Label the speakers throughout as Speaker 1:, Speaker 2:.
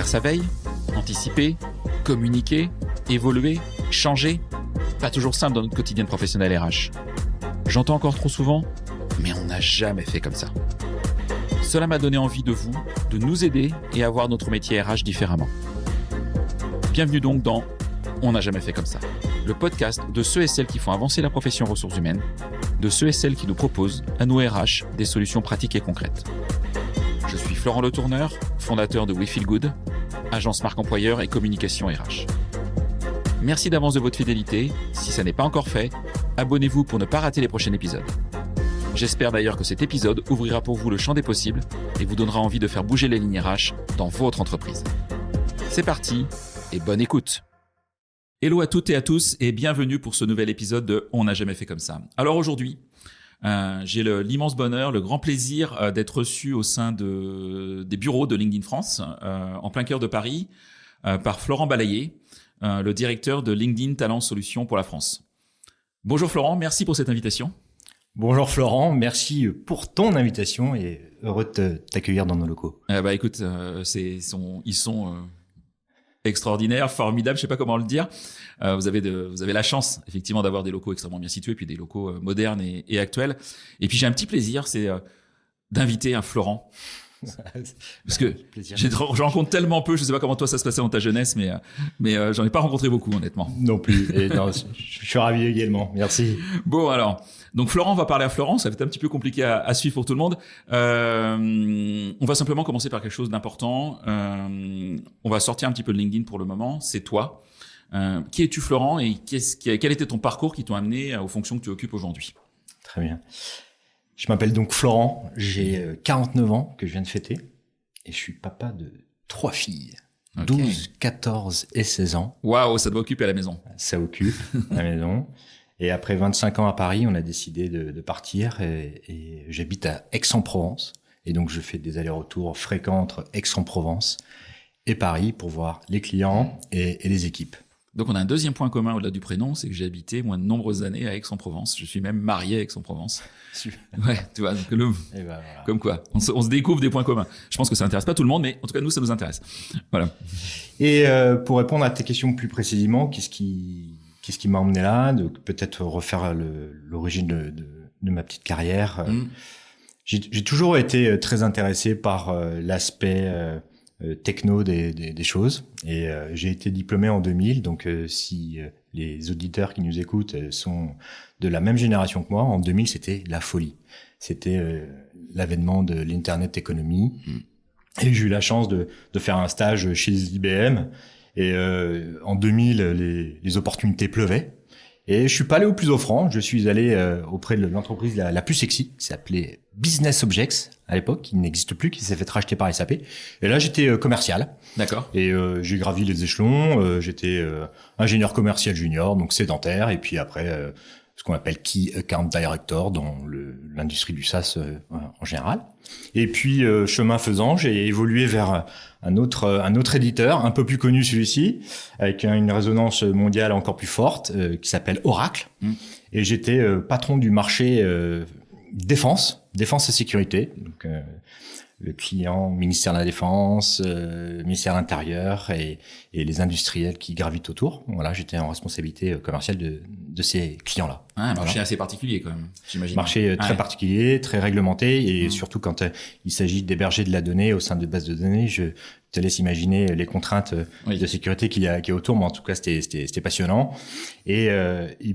Speaker 1: Faire sa veille, anticiper, communiquer, évoluer, changer. Pas toujours simple dans notre quotidien professionnel RH. J'entends encore trop souvent, mais on n'a jamais fait comme ça. Cela m'a donné envie de nous aider et à voir notre métier RH différemment. Bienvenue donc dans On n'a jamais fait comme ça, le podcast de ceux et celles qui font avancer la profession ressources humaines, de ceux et celles qui nous proposent, à nous RH, des solutions pratiques et concrètes. Je suis Florent Le Tourneur, fondateur de We Feel Good, agence marque employeur et communication RH. Merci d'avance de votre fidélité. Si ça n'est pas encore fait, abonnez-vous pour ne pas rater les prochains épisodes. J'espère d'ailleurs que cet épisode ouvrira pour vous le champ des possibles et vous donnera envie de faire bouger les lignes RH dans votre entreprise. C'est parti et bonne écoute. Hello à toutes et à tous et bienvenue pour ce nouvel épisode de On n'a jamais fait comme ça. Alors aujourd'hui, j'ai l'immense bonheur, le grand plaisir d'être reçu au sein des bureaux de LinkedIn France, en plein cœur de Paris, par Florent Balayer, le directeur de LinkedIn Talent Solutions pour la France. Bonjour Florent, merci pour cette invitation.
Speaker 2: Bonjour Florent, merci pour ton invitation et heureux de t'accueillir dans nos locaux.
Speaker 1: Écoute, ils sont extraordinaires, formidables, je sais pas comment le dire. Vous avez la chance effectivement d'avoir des locaux extrêmement bien situés, puis des locaux modernes et actuels. Et puis j'ai un petit plaisir, c'est d'inviter un Florent. Parce que j'en rencontre tellement peu, je sais pas comment toi ça se passait dans ta jeunesse, mais j'en ai pas rencontré beaucoup honnêtement.
Speaker 2: Non plus, et non, je suis ravi également, merci.
Speaker 1: Bon alors, donc Florent, on va parler à Florent, ça va être un petit peu compliqué à suivre pour tout le monde. On va simplement commencer par quelque chose d'important. On va sortir un petit peu de LinkedIn pour le moment, c'est toi. Qui es-tu Florent et quel était ton parcours qui t'a amené aux fonctions que tu occupes aujourd'hui?
Speaker 2: Très bien. Je m'appelle donc Florent, j'ai 49 ans que je viens de fêter et je suis papa de 3 filles, okay. 12, 14 et 16 ans.
Speaker 1: Waouh, ça doit occuper à la maison.
Speaker 2: Ça occupe à la maison. Et après 25 ans à Paris, on a décidé de partir et j'habite à Aix-en-Provence. Et donc je fais des allers-retours fréquents entre Aix-en-Provence et Paris pour voir les clients et les équipes.
Speaker 1: Donc on a un deuxième point commun au-delà du prénom, c'est que j'ai habité moi de nombreuses années à Aix-en-Provence. Je suis même marié à Aix-en-Provence. Ouais, tu vois, donc voilà. Comme quoi, on se découvre des points communs. Je pense que ça intéresse pas tout le monde, mais en tout cas nous ça nous intéresse. Voilà.
Speaker 2: Et pour répondre à tes questions plus précisément, qu'est-ce qui m'a emmené là, de peut-être refaire l'origine de ma petite carrière. J'ai toujours été très intéressé par l'aspect techno des choses et j'ai été diplômé en 2000, donc si les auditeurs qui nous écoutent sont de la même génération que moi, en 2000 c'était la folie, c'était l'avènement de l'internet economy et j'ai eu la chance de faire un stage chez IBM et en 2000 les opportunités pleuvaient et je suis pas allé au plus offrant, je suis allé auprès de l'entreprise la plus sexy qui s'appelait Business Objects à l'époque, qui n'existe plus, qui s'est fait racheter par SAP. Et là, j'étais commercial.
Speaker 1: D'accord.
Speaker 2: Et j'ai gravi les échelons. J'étais ingénieur commercial junior, donc sédentaire. Et puis après, ce qu'on appelle Key Account Director dans l'industrie du SaaS en général. Et puis, chemin faisant, j'ai évolué vers un autre éditeur, un peu plus connu celui-ci, avec une résonance mondiale encore plus forte, qui s'appelle Oracle. Et j'étais patron du marché défense et sécurité, donc le client, ministère de la Défense, ministère de l'Intérieur et les industriels qui gravitent autour. Voilà, j'étais en responsabilité commerciale de ces clients-là.
Speaker 1: Un marché assez particulier quand même, j'imagine.
Speaker 2: Marché très particulier, très réglementé et surtout quand il s'agit d'héberger de la donnée au sein de bases de données, je te laisse imaginer les contraintes de sécurité qu'il y a autour, mais en tout cas c'était passionnant. Et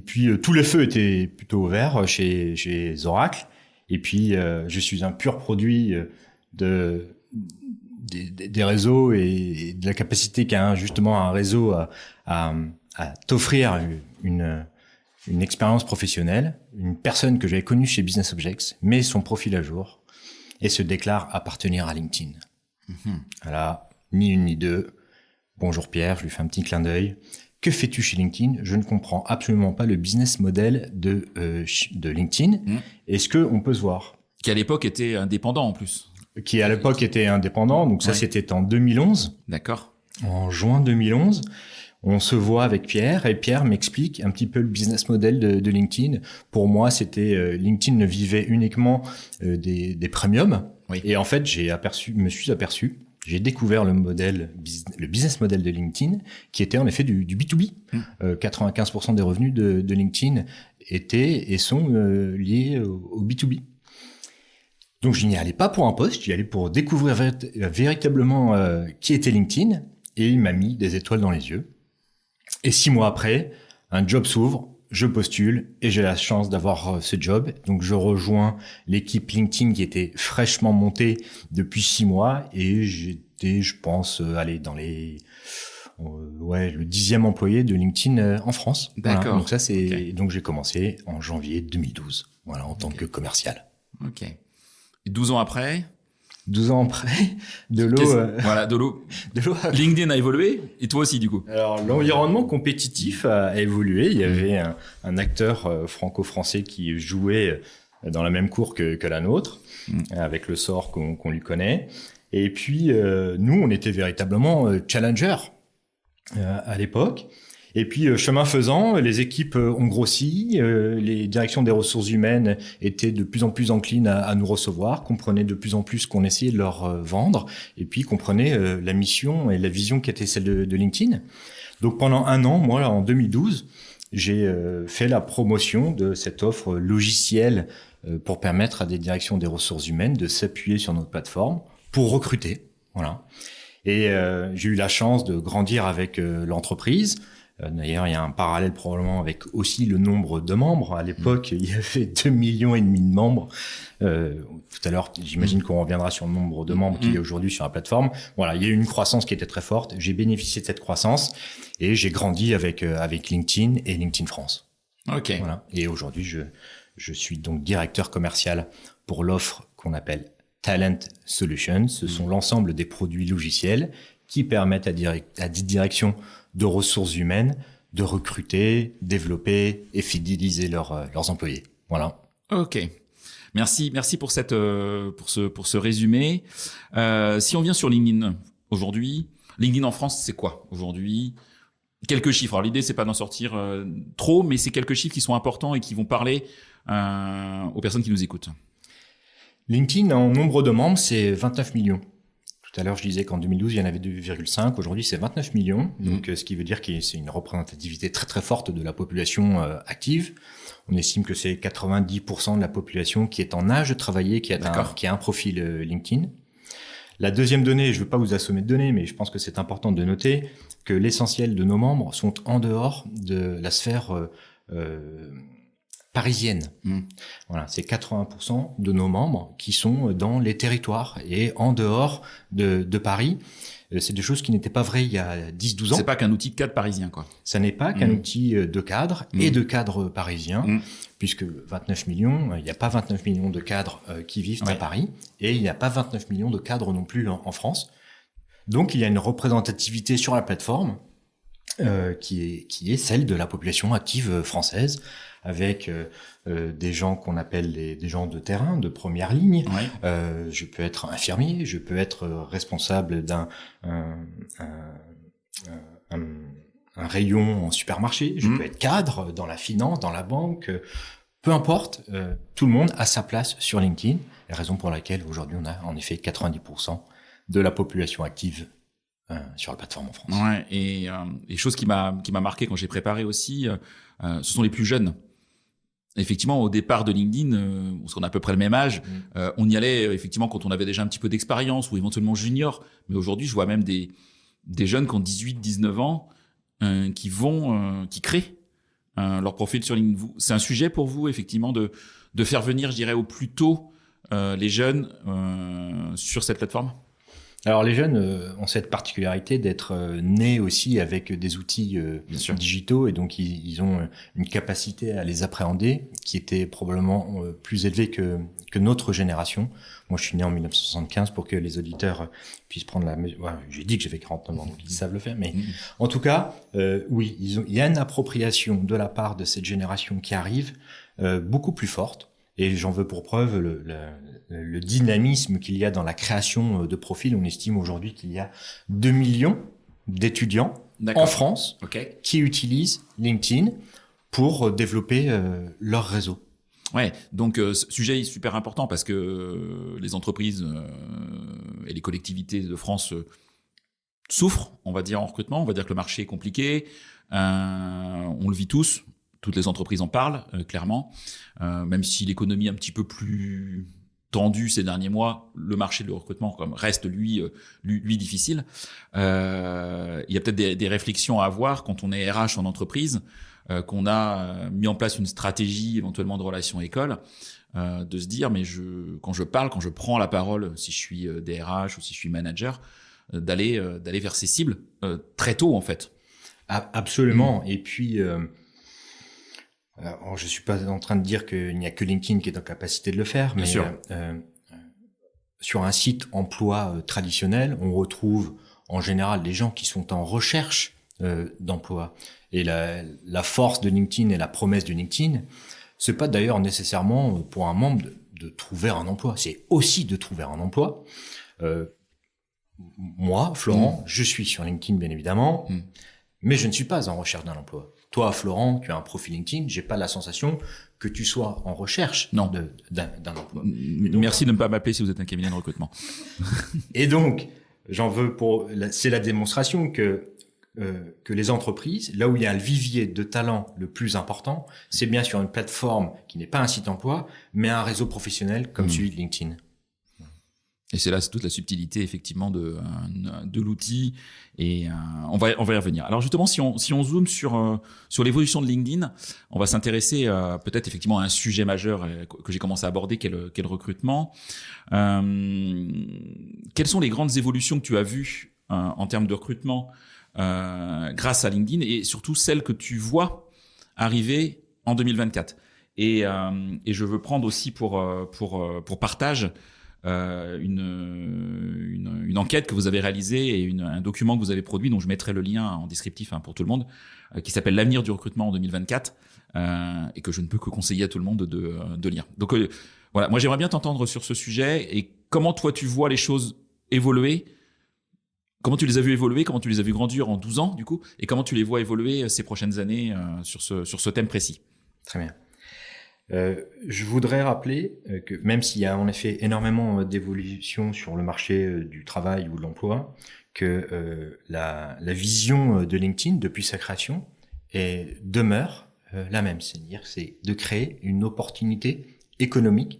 Speaker 2: puis tous les feux étaient plutôt ouverts chez Oracle. Et puis je suis un pur produit des réseaux et de la capacité qu'a justement un réseau à t'offrir une expérience professionnelle. Une personne que j'avais connue chez Business Objects met son profil à jour et se déclare appartenir à LinkedIn. Voilà, ni une ni deux. Bonjour Pierre, je lui fais un petit clin d'œil. Que fais-tu chez LinkedIn? Je ne comprends absolument pas le business model de LinkedIn. Est-ce qu'on peut se voir?
Speaker 1: Qui à l'époque était indépendant en plus.
Speaker 2: Qui à l'époque était indépendant, donc ça c'était en 2011.
Speaker 1: D'accord.
Speaker 2: En juin 2011, on se voit avec Pierre et Pierre m'explique un petit peu le business model de LinkedIn. Pour moi, c'était LinkedIn ne vivait uniquement des premiums. Oui. Et en fait, me suis aperçu j'ai découvert le business model de LinkedIn, qui était en effet du B2B. 95% des revenus de LinkedIn étaient et sont liés au B2B. Donc je n'y allais pas pour un poste, j'y allais pour découvrir véritablement qui était LinkedIn, et il m'a mis des étoiles dans les yeux. Et 6 mois après, un job s'ouvre, je postule et j'ai la chance d'avoir ce job. Donc je rejoins l'équipe LinkedIn qui était fraîchement montée depuis 6 mois et j'étais, je pense, dans les le 10e employé de LinkedIn en France.
Speaker 1: D'accord.
Speaker 2: Voilà. Donc ça c'est donc j'ai commencé en janvier 2012. Voilà, en tant que commercial.
Speaker 1: OK. Et 12 ans après
Speaker 2: 12 ans après, de l'eau.
Speaker 1: Voilà, de l'eau. LinkedIn a évolué et toi aussi du coup.
Speaker 2: Alors l'environnement compétitif a évolué. Il y avait un acteur franco-français qui jouait dans la même cour que la nôtre, avec le sort qu'on lui connaît. Et puis nous, on était véritablement challenger à l'époque. Et puis, chemin faisant, les équipes ont grossi, les directions des ressources humaines étaient de plus en plus enclines à nous recevoir, comprenaient de plus en plus ce qu'on essayait de leur vendre, et puis comprenaient la mission et la vision qui était celle de LinkedIn. Donc, pendant 1 an, moi, en 2012, j'ai fait la promotion de cette offre logicielle pour permettre à des directions des ressources humaines de s'appuyer sur notre plateforme pour recruter. Voilà. Et j'ai eu la chance de grandir avec l'entreprise. D'ailleurs, il y a un parallèle probablement avec aussi le nombre de membres. À l'époque, il y avait 2,5 millions de membres. Tout à l'heure, j'imagine qu'on reviendra sur le nombre de membres qu'il y a aujourd'hui sur la plateforme. Voilà, il y a eu une croissance qui était très forte. J'ai bénéficié de cette croissance et j'ai grandi avec LinkedIn et LinkedIn France.
Speaker 1: OK.
Speaker 2: Voilà. Et aujourd'hui, je suis donc directeur commercial pour l'offre qu'on appelle Talent Solutions. Ce sont l'ensemble des produits logiciels qui permettent à des directions de ressources humaines de recruter, développer et fidéliser leurs employés. Voilà.
Speaker 1: OK. Merci pour pour ce résumé. Si on vient sur LinkedIn aujourd'hui, LinkedIn en France, c'est quoi aujourd'hui? Quelques chiffres. Alors l'idée c'est pas d'en sortir trop, mais c'est quelques chiffres qui sont importants et qui vont parler aux personnes qui nous écoutent.
Speaker 2: LinkedIn en nombre de membres, c'est 29 millions. Tout à l'heure, je disais qu'en 2012, il y en avait 2,5. Aujourd'hui, c'est 29 millions. Donc, ce qui veut dire que c'est une représentativité très, très forte de la population active. On estime que c'est 90% de la population qui est en âge de travailler, qui a un profil LinkedIn. La deuxième donnée, je ne veux pas vous assommer de données, mais je pense que c'est important de noter que l'essentiel de nos membres sont en dehors de la sphère parisienne. Voilà, c'est 80% de nos membres qui sont dans les territoires et en dehors de Paris. C'est des choses qui n'étaient pas vraies il y a 10-12 ans.
Speaker 1: C'est pas qu'un outil de cadre parisien, quoi.
Speaker 2: Ça n'est pas qu'un outil de cadre et de cadre parisien, puisque 29 millions, il n'y a pas 29 millions de cadres qui vivent à Paris et il n'y a pas 29 millions de cadres non plus en France. Donc, il y a une représentativité sur la plateforme qui est celle de la population active française, avec des gens qu'on appelle des gens de terrain, de première ligne. Je peux être infirmier, je peux être responsable d'un rayon en supermarché, je peux être cadre dans la finance, dans la banque, peu importe, tout le monde a sa place sur LinkedIn, la raison pour laquelle aujourd'hui on a en effet 90% de la population active sur la plateforme en France.
Speaker 1: Ouais, et chose qui m'a marqué quand j'ai préparé aussi, ce sont les plus jeunes. Effectivement, au départ de LinkedIn, parce qu'on a à peu près le même âge, on y allait effectivement quand on avait déjà un petit peu d'expérience ou éventuellement junior. Mais aujourd'hui, je vois même des jeunes qui ont 18-19 ans qui créent leur profil sur LinkedIn. C'est un sujet pour vous, effectivement, de faire venir, je dirais, au plus tôt les jeunes sur cette plateforme?
Speaker 2: Alors les jeunes ont cette particularité d'être nés aussi avec des outils digitaux et donc ils ont une capacité à les appréhender qui était probablement plus élevée que notre génération. Moi je suis né en 1975 pour que les auditeurs puissent prendre la mesure. Ouais, j'ai dit que j'avais 49 ans donc ils savent le faire, mais en tout cas oui, il y a une appropriation de la part de cette génération qui arrive beaucoup plus forte. Et j'en veux pour preuve le dynamisme qu'il y a dans la création de profils. On estime aujourd'hui qu'il y a 2 millions d'étudiants en France qui utilisent LinkedIn pour développer leur réseau.
Speaker 1: Ouais, donc ce sujet est super important parce que les entreprises et les collectivités de France souffrent, on va dire, en recrutement. On va dire que le marché est compliqué. On le vit tous. Toutes les entreprises en parlent, clairement. Même si l'économie est un petit peu plus tendue ces derniers mois, le marché du recrutement reste, lui difficile. Il y a peut-être des réflexions à avoir quand on est RH en entreprise, qu'on a mis en place une stratégie éventuellement de relations école, de se dire, mais quand je prends la parole, si je suis DRH ou si je suis manager, d'aller vers ces cibles très tôt, en fait.
Speaker 2: Absolument. Et puis... Alors, je suis pas en train de dire qu'il n'y a que LinkedIn qui est en capacité de le faire, mais sur un site emploi traditionnel, on retrouve en général des gens qui sont en recherche d'emploi. Et la force de LinkedIn et la promesse de LinkedIn, c'est pas d'ailleurs nécessairement pour un membre de trouver un emploi, c'est aussi de trouver un emploi. Moi, Florent, je suis sur LinkedIn bien évidemment, mais je ne suis pas en recherche d'un emploi. Toi, Florent, tu as un profil LinkedIn. J'ai pas la sensation que tu sois en recherche d'un emploi. Donc,
Speaker 1: merci de ne pas m'appeler si vous êtes un cabinet de recrutement.
Speaker 2: Et donc, c'est la démonstration que les entreprises, là où il y a le vivier de talent le plus important, c'est bien sur une plateforme qui n'est pas un site emploi, mais un réseau professionnel comme celui de LinkedIn.
Speaker 1: Et c'est là toute la subtilité effectivement de l'outil, et on va y revenir. Alors justement, si on zoome sur l'évolution de LinkedIn, on va s'intéresser peut-être effectivement à un sujet majeur que j'ai commencé à aborder, qu'est le recrutement. Quelles sont les grandes évolutions que tu as vues en termes de recrutement grâce à LinkedIn, et surtout celles que tu vois arriver en 2024? Et je veux prendre aussi pour partage une enquête que vous avez réalisée et un document que vous avez produit, dont je mettrai le lien en descriptif pour tout le monde, qui s'appelle l'avenir du recrutement en 2024, et que je ne peux que conseiller à tout le monde de lire. Donc voilà, moi j'aimerais bien t'entendre sur ce sujet, et comment toi tu vois les choses évoluer, comment tu les as vues évoluer, comment tu les as vues grandir en 12 ans du coup, et comment tu les vois évoluer ces prochaines années sur ce thème précis.
Speaker 2: Très bien. Je voudrais rappeler que même s'il y a en effet énormément d'évolutions sur le marché du travail ou de l'emploi, que la vision de LinkedIn depuis sa création demeure la même, c'est-à-dire c'est de créer une opportunité économique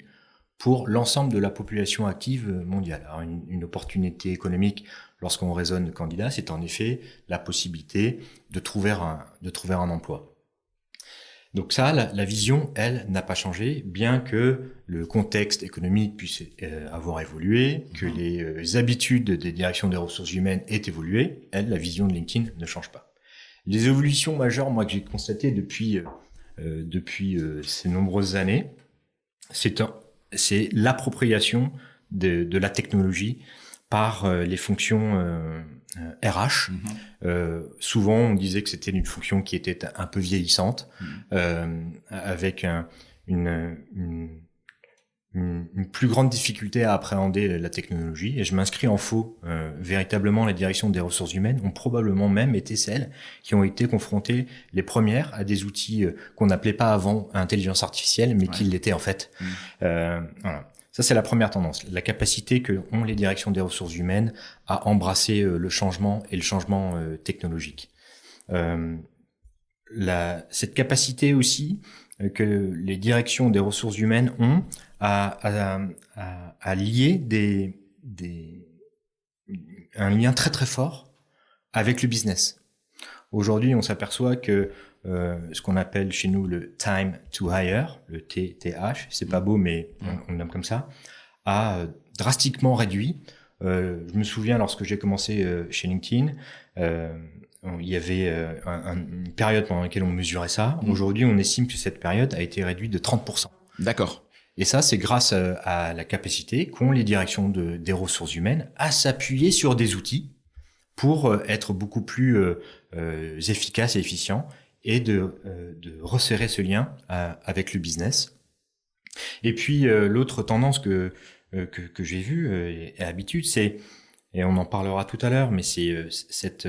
Speaker 2: pour l'ensemble de la population active mondiale. Alors une opportunité économique, lorsqu'on raisonne candidat, c'est en effet la possibilité de trouver un emploi. Donc ça, la vision, elle, n'a pas changé, bien que le contexte économique puisse avoir évolué, que les habitudes des directions des ressources humaines aient évolué. Elle, la vision de LinkedIn ne change pas. Les évolutions majeures, moi, que j'ai constatées depuis ces nombreuses années, c'est l'appropriation de la technologie par les fonctions RH. Souvent, on disait que c'était une fonction qui était un peu vieillissante, avec une plus grande difficulté à appréhender la technologie. Et je m'inscris en faux. Véritablement, les directions des ressources humaines ont probablement même été celles qui ont été confrontées les premières à des outils qu'on n'appelait pas avant intelligence artificielle, mais qui l'étaient en fait. Voilà. Ça, c'est la première tendance, la capacité que ont les directions des ressources humaines à embrasser le changement et le changement technologique. Cette capacité aussi que les directions des ressources humaines ont à lier un lien très très fort avec le business. Aujourd'hui, on s'aperçoit que ce qu'on appelle chez nous le time to hire, le TTH, c'est pas beau mais on le nomme comme ça, a drastiquement réduit. Je me souviens lorsque j'ai commencé chez LinkedIn, il y avait une période pendant laquelle on mesurait ça. Aujourd'hui, on estime que cette période a été réduite de 30%.
Speaker 1: D'accord.
Speaker 2: Et ça, c'est grâce à la capacité qu'ont les directions des ressources humaines à s'appuyer sur des outils pour être beaucoup plus efficaces et efficients, et de resserrer ce lien avec le business. Et puis l'autre tendance que j'ai vue et habitude, c'est, et on en parlera tout à l'heure, mais c'est cette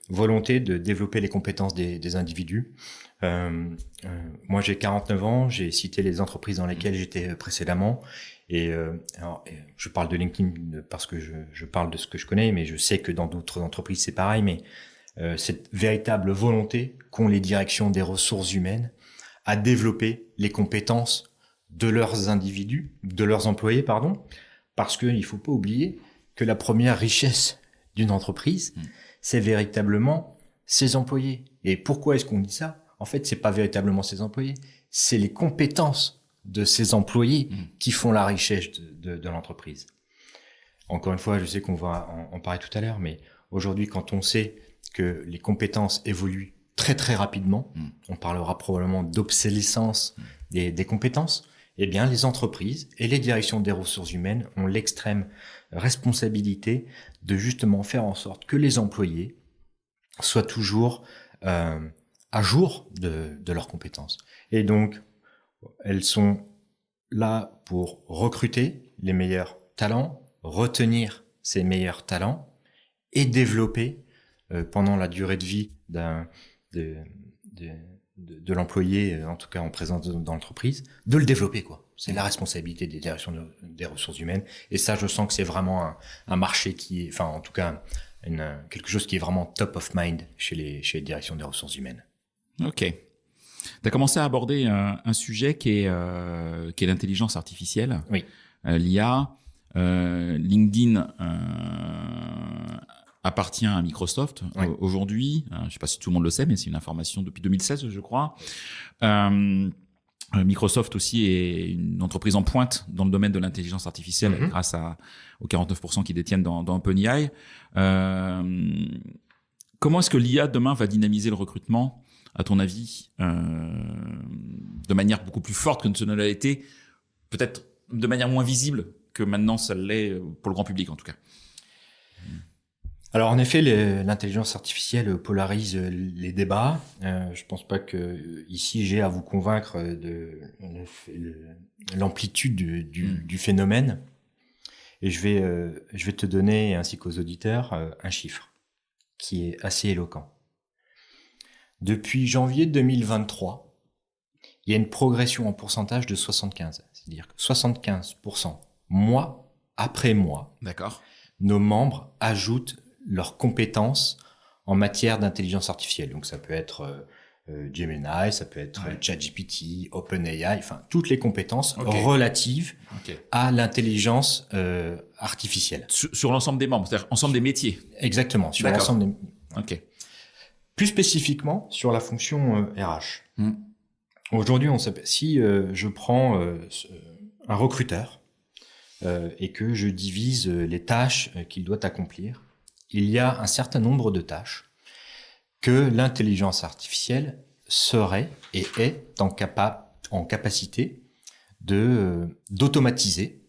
Speaker 2: volonté de développer les compétences des individus. Moi, j'ai 49 ans, j'ai cité les entreprises dans lesquelles j'étais précédemment, Je parle de LinkedIn parce que je parle de ce que je connais, mais je sais que dans d'autres entreprises c'est pareil. Mais cette véritable volonté qu'ont les directions des ressources humaines à développer les compétences de leurs individus, de leurs employés, parce qu'il ne faut pas oublier que la première richesse d'une entreprise, c'est véritablement ses employés. Et pourquoi est-ce qu'on dit ça? En fait, c'est pas véritablement ses employés, c'est les compétences de ces employés qui font la richesse de l'entreprise. Encore une fois, je sais qu'on va en parler tout à l'heure, mais aujourd'hui, quand on sait que les compétences évoluent très très rapidement, on parlera probablement d'obsolescence des compétences, eh bien les entreprises et les directions des ressources humaines ont l'extrême responsabilité de justement faire en sorte que les employés soient toujours à jour de leurs compétences. Et donc, elles sont là pour recruter les meilleurs talents, retenir ces meilleurs talents et développer pendant la durée de vie de l'employé, en tout cas en présence dans l'entreprise, de le développer, quoi. C'est la responsabilité des directions des ressources humaines. Et ça, je sens que c'est vraiment un marché qui est, enfin, en tout cas, quelque chose qui est vraiment top of mind chez les directions des ressources humaines.
Speaker 1: Ok. Tu as commencé à aborder un sujet qui est l'intelligence artificielle.
Speaker 2: Oui.
Speaker 1: L'IA. LinkedIn appartient à Microsoft aujourd'hui. Je ne sais pas si tout le monde le sait, mais c'est une information depuis 2016, je crois. Microsoft aussi est une entreprise en pointe dans le domaine de l'intelligence artificielle grâce aux 49% qu'ils détiennent dans OpenAI. Comment est-ce que l'IA demain va dynamiser le recrutement, à ton avis, de manière beaucoup plus forte que ce ne l'a été, peut-être de manière moins visible que maintenant ça l'est pour le grand public en tout cas?
Speaker 2: Alors en effet, l'intelligence artificielle polarise les débats. Je pense pas que ici j'ai à vous convaincre de l'amplitude du phénomène. Et je vais te donner, ainsi qu'aux auditeurs, un chiffre qui est assez éloquent. Depuis janvier 2023, il y a une progression en pourcentage de 75. C'est-à-dire que 75%, mois après mois,
Speaker 1: d'accord,
Speaker 2: nos membres ajoutent leurs compétences en matière d'intelligence artificielle. Donc ça peut être Gemini, ça peut être ChatGPT, OpenAI, enfin toutes les compétences relatives à l'intelligence artificielle.
Speaker 1: Sur l'ensemble des membres, c'est-à-dire ensemble des métiers.
Speaker 2: Exactement, sur l'ensemble des...
Speaker 1: Ok.
Speaker 2: Plus spécifiquement sur la fonction RH. Aujourd'hui, si je prends un recruteur et que je divise les tâches qu'il doit accomplir, il y a un certain nombre de tâches que l'intelligence artificielle serait et est en capacité d'automatiser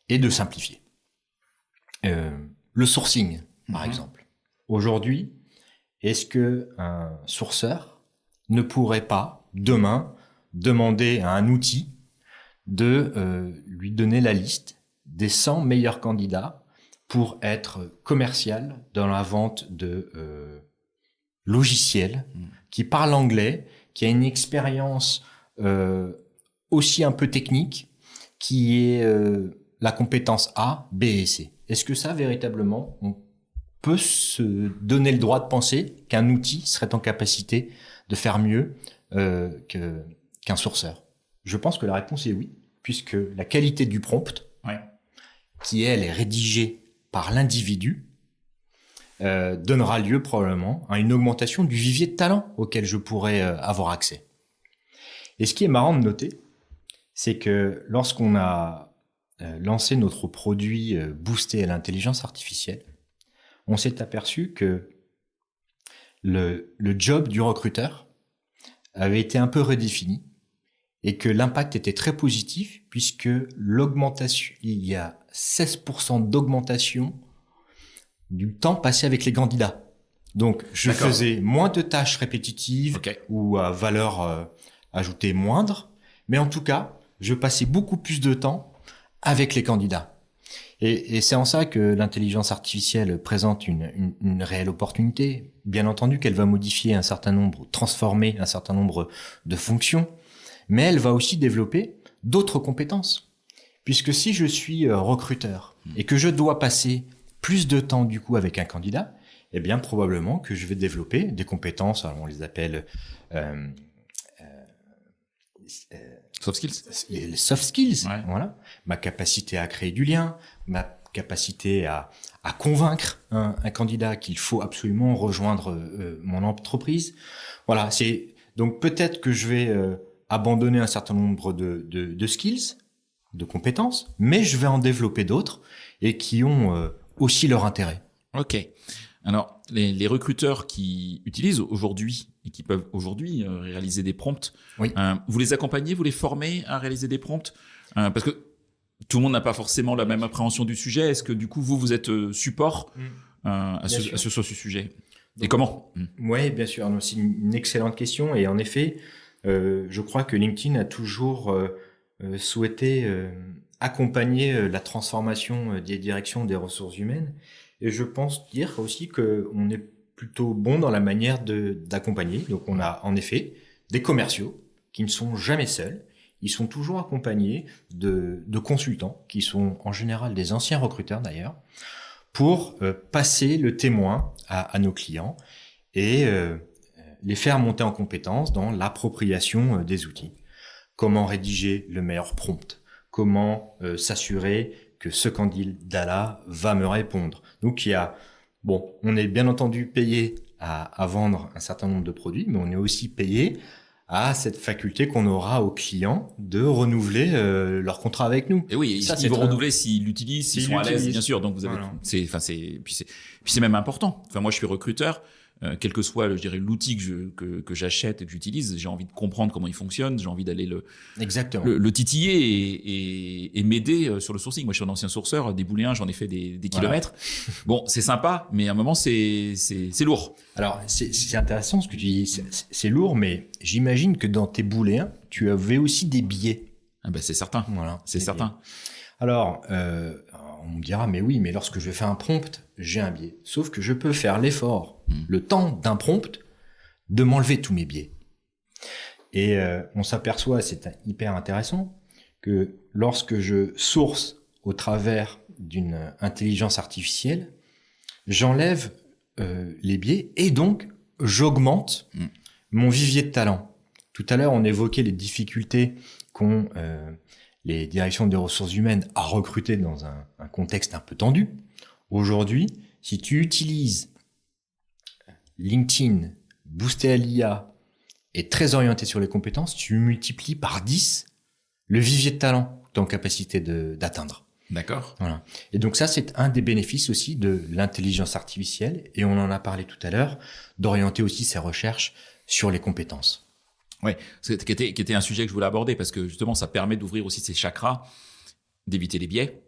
Speaker 2: et de simplifier. Le sourcing, par exemple. Aujourd'hui, est-ce que un sourceur ne pourrait pas, demain, demander à un outil de lui donner la liste des 100 meilleurs candidats pour être commercial dans la vente de logiciels qui parlent anglais, qui a une expérience aussi un peu technique, qui est la compétence A, B et C. Est-ce que ça, véritablement, on peut se donner le droit de penser qu'un outil serait en capacité de faire mieux qu'un sourceur? Je pense que la réponse est oui, puisque la qualité du prompt, qui elle est rédigée par l'individu, donnera lieu probablement à une augmentation du vivier de talent auquel je pourrais avoir accès. Et ce qui est marrant de noter, c'est que lorsqu'on a lancé notre produit boosté à l'intelligence artificielle, on s'est aperçu que le job du recruteur avait été un peu redéfini et que l'impact était très positif puisque l'augmentation, il y a 16% d'augmentation du temps passé avec les candidats. Donc, je faisais moins de tâches répétitives ou à valeur ajoutée moindre, mais en tout cas, je passais beaucoup plus de temps avec les candidats. Et c'est en ça que l'intelligence artificielle présente une réelle opportunité. Bien entendu qu'elle va modifier transformer un certain nombre de fonctions, mais elle va aussi développer d'autres compétences. puisque si je suis recruteur et que je dois passer plus de temps du coup avec un candidat, eh bien probablement que je vais développer des compétences, alors on les appelle
Speaker 1: soft skills,
Speaker 2: les soft skills,
Speaker 1: ouais.
Speaker 2: Voilà, ma capacité à créer du lien, ma capacité à convaincre un candidat qu'il faut absolument rejoindre mon entreprise. Voilà, c'est donc peut-être que je vais abandonner un certain nombre de skills, de compétences, mais je vais en développer d'autres et qui ont aussi leur intérêt.
Speaker 1: Ok. Alors, les recruteurs qui utilisent aujourd'hui et qui peuvent aujourd'hui réaliser des prompts,
Speaker 2: oui.
Speaker 1: Vous les accompagnez, vous les formez à réaliser des prompts parce que tout le monde n'a pas forcément la même appréhension du sujet. Est-ce que du coup, vous êtes support sur ce sujet? Et comment?
Speaker 2: Oui, bien sûr. C'est une excellente question. Et en effet, je crois que LinkedIn a toujours souhaité accompagner la transformation des directions des ressources humaines. Et je pense dire aussi qu'on est plutôt bon dans la manière d'accompagner. Donc on a en effet des commerciaux qui ne sont jamais seuls. Ils sont toujours accompagnés de consultants qui sont en général des anciens recruteurs d'ailleurs, pour passer le témoin à nos clients et les faire monter en compétence dans l'appropriation des outils. Comment rédiger le meilleur prompt? Comment s'assurer que ce candidat-là va me répondre? Donc on est bien entendu payé à vendre un certain nombre de produits, mais on est aussi payé à cette faculté qu'on aura aux clients de renouveler leur contrat avec nous.
Speaker 1: Et oui, ils vont renouveler s'ils l'utilisent, s'ils sont à l'aise, bien sûr. Donc vous avez, puis c'est même important. Enfin, moi, je suis recruteur. Quel que soit, je dirais, l'outil que j'achète et que j'utilise, j'ai envie de comprendre comment il fonctionne, j'ai envie d'aller le titiller et m'aider sur le sourcing. Moi, je suis un ancien sourceur, des booléens, j'en ai fait des kilomètres. Bon, c'est sympa, mais à un moment, c'est lourd.
Speaker 2: Alors, c'est intéressant ce que tu dis, c'est lourd, mais j'imagine que dans tes booléens, tu avais aussi des biais.
Speaker 1: Ah ben, c'est certain.
Speaker 2: Voilà,
Speaker 1: c'est certain.
Speaker 2: Biais. Alors, on me dira, mais oui, mais lorsque je fais un prompt, j'ai un biais. Sauf que je peux faire l'effort, le temps d'un prompt, de m'enlever tous mes biais. Et on s'aperçoit, c'est hyper intéressant, que lorsque je source au travers d'une intelligence artificielle, j'enlève les biais et donc j'augmente mon vivier de talent. Tout à l'heure, on évoquait les difficultés qu'ont les directions des ressources humaines à recruter dans un contexte un peu tendu. Aujourd'hui, si tu utilises LinkedIn, boosté à l'IA et très orienté sur les compétences, tu multiplies par 10 le vivier de talent que tu es en capacité d'atteindre.
Speaker 1: D'accord.
Speaker 2: Voilà. Et donc ça, c'est un des bénéfices aussi de l'intelligence artificielle, et on en a parlé tout à l'heure, d'orienter aussi ses recherches sur les compétences.
Speaker 1: Ouais, qui était un sujet que je voulais aborder, parce que justement, ça permet d'ouvrir aussi ces chakras, d'éviter les biais,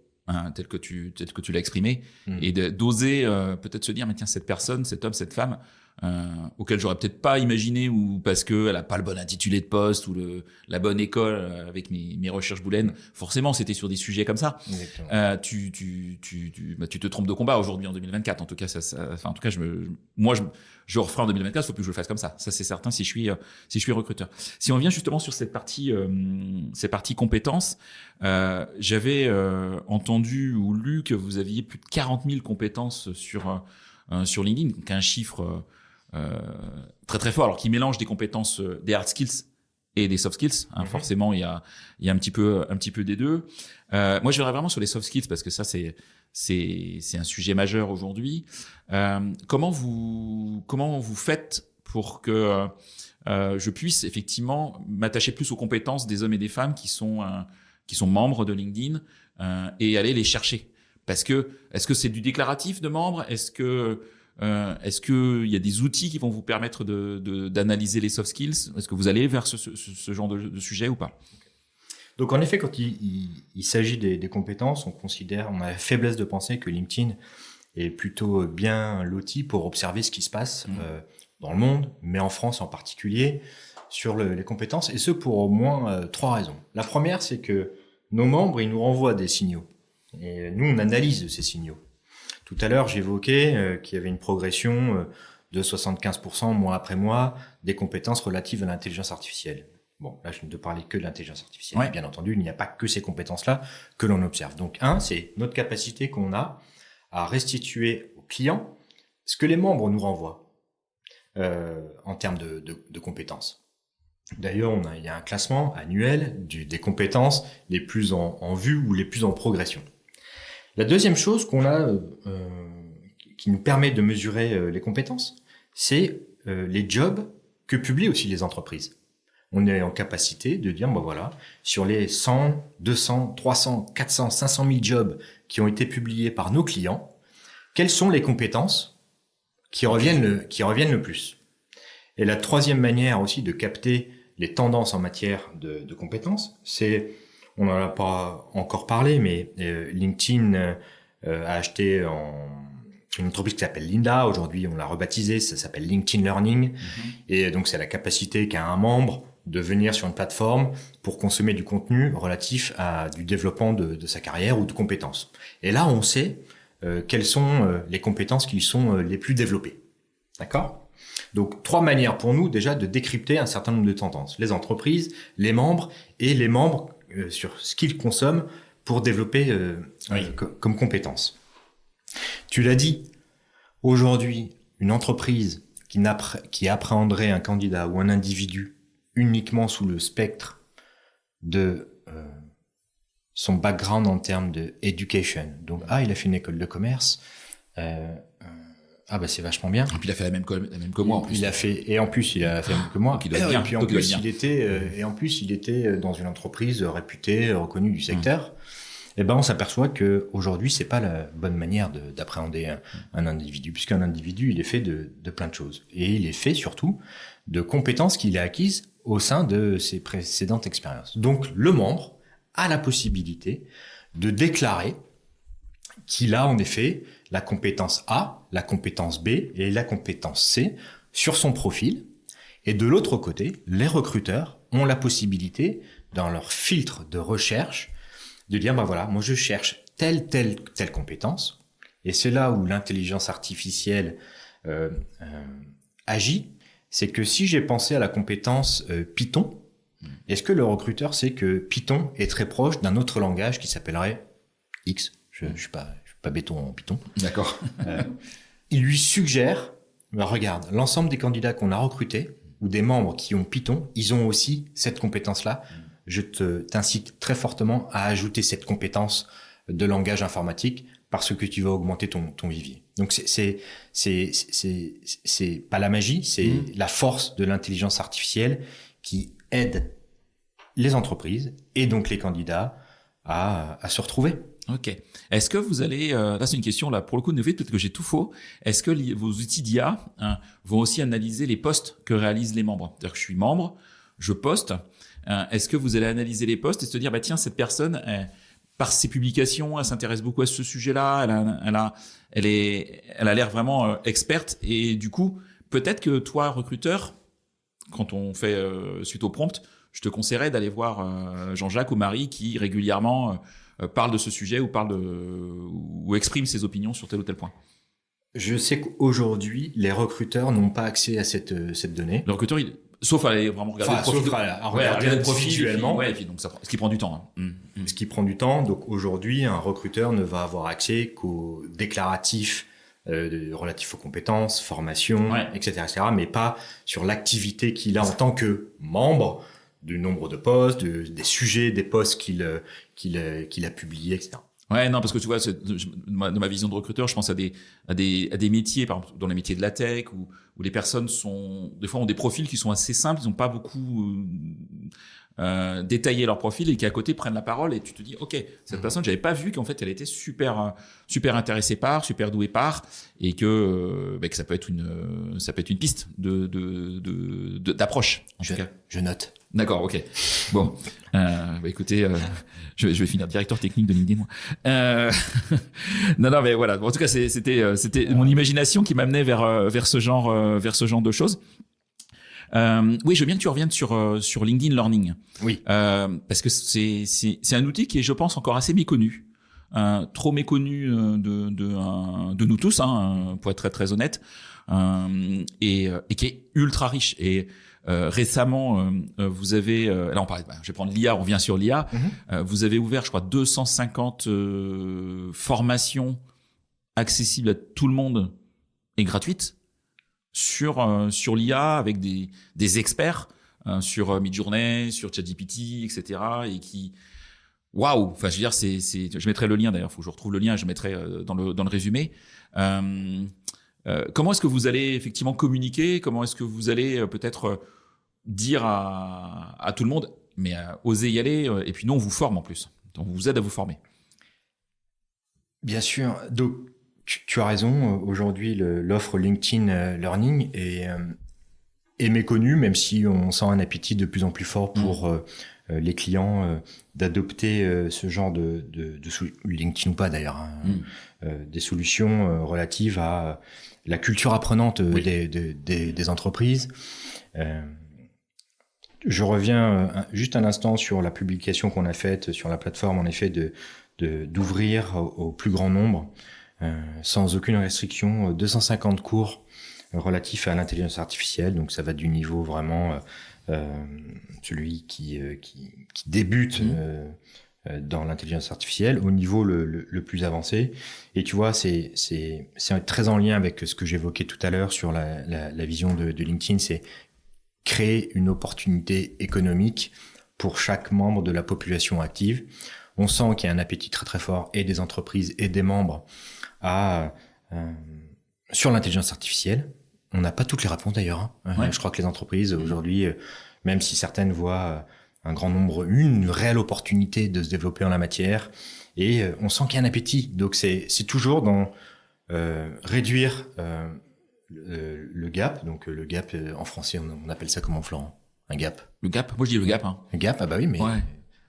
Speaker 1: tel que tu l'as exprimé, et d'oser peut-être se dire, mais tiens, cette personne, cet homme, cette femme, auquel j'aurais peut-être pas imaginé, ou parce que elle a pas le bon intitulé de poste ou la bonne école avec mes recherches booléennes. Forcément, c'était sur des sujets comme ça. Tu te trompes de combat aujourd'hui en 2024. En tout cas, en tout cas, je referai en 2024. Faut plus que je le fasse comme ça. Ça, c'est certain. Si je suis recruteur. Si on revient justement sur cette partie compétences, j'avais entendu ou lu que vous aviez plus de 40 000 compétences sur LinkedIn, donc un chiffre très très fort, alors qui mélange des compétences, des hard skills et des soft skills. Forcément, il y a un petit peu des deux. Moi, je verrais vraiment sur les soft skills, parce que ça, c'est un sujet majeur aujourd'hui. Comment vous faites pour que je puisse effectivement m'attacher plus aux compétences des hommes et des femmes qui sont membres de LinkedIn et aller les chercher? Parce que est-ce que c'est du déclaratif de membres? Est-ce que il y a des outils qui vont vous permettre d'analyser les soft skills? Est-ce que vous allez vers ce genre de sujet ou pas?
Speaker 2: Donc en effet, quand il s'agit des compétences, on a la faiblesse de penser que LinkedIn est plutôt bien loti pour observer ce qui se passe dans le monde, mais en France en particulier, sur les compétences, et ce pour au moins 3 raisons. La première, c'est que nos membres, ils nous renvoient des signaux. Et nous, on analyse ces signaux. Tout à l'heure, j'évoquais qu'il y avait une progression de 75% mois après mois des compétences relatives à l'intelligence artificielle. Bon, là, je ne te parlais que de l'intelligence artificielle. Ouais. Bien entendu, il n'y a pas que ces compétences-là que l'on observe. Donc, c'est notre capacité qu'on a à restituer aux clients ce que les membres nous renvoient en termes de compétences. D'ailleurs, il y a un classement annuel des compétences les plus en vue ou les plus en progression. La deuxième chose qu'on a, qui nous permet de mesurer les compétences, c'est les jobs que publient aussi les entreprises. On est en capacité de dire, voilà, sur les 100, 200, 300, 400, 500 000 jobs qui ont été publiés par nos clients, quelles sont les compétences qui reviennent le plus. Et la troisième manière aussi de capter les tendances en matière de compétences, c'est, on n'en a pas encore parlé, mais LinkedIn a acheté une entreprise qui s'appelle Lynda. Aujourd'hui, on l'a rebaptisée, ça s'appelle LinkedIn Learning. Et donc, c'est la capacité qu'a un membre de venir sur une plateforme pour consommer du contenu relatif à du développement de sa carrière ou de compétences. Et là, on sait quelles sont les compétences qui sont les plus développées. D'accord ? Donc, 3 manières pour nous déjà de décrypter un certain nombre de tendances. Les entreprises, les membres et les membres sur ce qu'ils consomment pour développer comme compétences. Tu l'as dit, aujourd'hui, une entreprise qui appréhenderait un candidat ou un individu uniquement sous le spectre de son background en termes de education. Donc, il a fait une école de commerce. C'est vachement bien.
Speaker 1: Et puis il a fait la même que moi en plus.
Speaker 2: Il a fait la même que moi. Et puis en plus il était dans une entreprise réputée, reconnue du secteur. Et on s'aperçoit que aujourd'hui c'est pas la bonne manière d'appréhender un individu, puisqu'un individu il est fait de plein de choses et il est fait surtout de compétences qu'il a acquises au sein de ses précédentes expériences. Donc le membre a la possibilité de déclarer qu'il a en effet la compétence A, la compétence B et la compétence C sur son profil. Et de l'autre côté, les recruteurs ont la possibilité, dans leur filtre de recherche, de dire, moi je cherche telle compétence. Et c'est là où l'intelligence artificielle agit. C'est que si j'ai pensé à la compétence Python, est-ce que le recruteur sait que Python est très proche d'un autre langage qui s'appellerait X ? Je suis pas béton en Python.
Speaker 1: D'accord.
Speaker 2: Il lui suggère, regarde, l'ensemble des candidats qu'on a recrutés ou des membres qui ont Python, ils ont aussi cette compétence-là. Je t'incite très fortement à ajouter cette compétence de langage informatique parce que tu vas augmenter ton vivier. Donc c'est pas la magie, c'est la force de l'intelligence artificielle qui aide les entreprises et donc les candidats à se retrouver.
Speaker 1: Ok. Est-ce que vous allez, là c'est une question là pour le coup, peut-être que j'ai tout faux. Est-ce que vos outils d'IA vont aussi analyser les posts que réalisent les membres ? C'est-à-dire que je suis membre, je poste. Est-ce que vous allez analyser les posts et se dire tiens, cette personne par ses publications, elle s'intéresse beaucoup à ce sujet-là, elle a l'air vraiment experte et du coup peut-être que toi recruteur, quand on fait suite au prompt, je te conseillerais d'aller voir Jean-Jacques ou Marie qui régulièrement parle de ce sujet ou exprime ses opinions sur tel ou tel point.
Speaker 2: Je sais qu'aujourd'hui, les recruteurs n'ont pas accès à cette donnée.
Speaker 1: Le recruteur, sauf à aller vraiment regarder le profil.
Speaker 2: Regarder le profil individuellement.
Speaker 1: Et puis donc ce qui prend du temps.
Speaker 2: Ce qui prend du temps. Donc aujourd'hui, un recruteur ne va avoir accès qu'aux déclaratifs relatifs aux compétences, formation, etc., mais pas sur l'activité qu'il a en tant que membre, du nombre de postes, des sujets, des postes qu'il a publiés, etc.
Speaker 1: Ouais, non, parce que tu vois, de ma vision de recruteur, je pense à des métiers, par exemple, dans les métiers de la tech, où les personnes des fois ont des profils qui sont assez simples, ils n'ont pas beaucoup détaillé leur profil et qui à côté prennent la parole et tu te dis, ok, cette personne, j'avais pas vu qu'en fait elle était super intéressée super douée par, et que ça peut être une piste d'approche. En tout cas,
Speaker 2: je note.
Speaker 1: D'accord, ok. Bon, écoutez, je vais finir directeur technique de LinkedIn, moi. Non, mais voilà. En tout cas, c'était mon imagination qui m'amenait vers ce genre de choses. Oui, je veux bien que tu reviennes sur LinkedIn Learning.
Speaker 2: Oui.
Speaker 1: Parce que c'est un outil qui est, je pense, encore assez méconnu. Trop méconnu de nous tous, pour être très très honnête, et qui est ultra riche. Et Récemment, vous avez, là on parle, je vais prendre l'IA, on revient sur l'IA. Vous avez ouvert, je crois, 250 formations accessibles à tout le monde et gratuites sur l'IA avec des experts sur Midjourney, sur ChatGPT, etc. Et qui, waouh, enfin je veux dire, je mettrai le lien d'ailleurs, faut que je retrouve le lien, je mettrai dans le résumé. Comment est-ce que vous allez effectivement communiquer? Comment est-ce que vous allez peut-être dire à tout le monde, mais osez y aller, et puis nous on vous forme en plus, on vous aide à vous former.
Speaker 2: Bien sûr, donc tu as raison, aujourd'hui l'offre LinkedIn Learning est méconnue, même si on sent un appétit de plus en plus fort pour les clients d'adopter ce genre de LinkedIn ou pas d'ailleurs, des solutions relatives à la culture apprenante des entreprises. Je reviens juste un instant sur la publication qu'on a faite sur la plateforme, en effet, d'ouvrir au plus grand nombre, sans aucune restriction, 250 cours relatifs à l'intelligence artificielle. Donc ça va du niveau vraiment celui qui débute dans l'intelligence artificielle au niveau le plus avancé. Et tu vois, c'est très en lien avec ce que j'évoquais tout à l'heure sur la vision de LinkedIn, c'est créer une opportunité économique pour chaque membre de la population active. On sent qu'il y a un appétit très très fort et des entreprises et des membres sur l'intelligence artificielle. On n'a pas toutes les réponses d'ailleurs. Je crois que les entreprises aujourd'hui, même si certaines voient un grand nombre, une réelle opportunité de se développer en la matière, et on sent qu'il y a un appétit. Donc c'est toujours dans réduire le gap. Donc le gap en français on appelle ça comment, Florent? Un gap.
Speaker 1: Le gap, moi je dis le gap.
Speaker 2: Un gap, ah bah oui, mais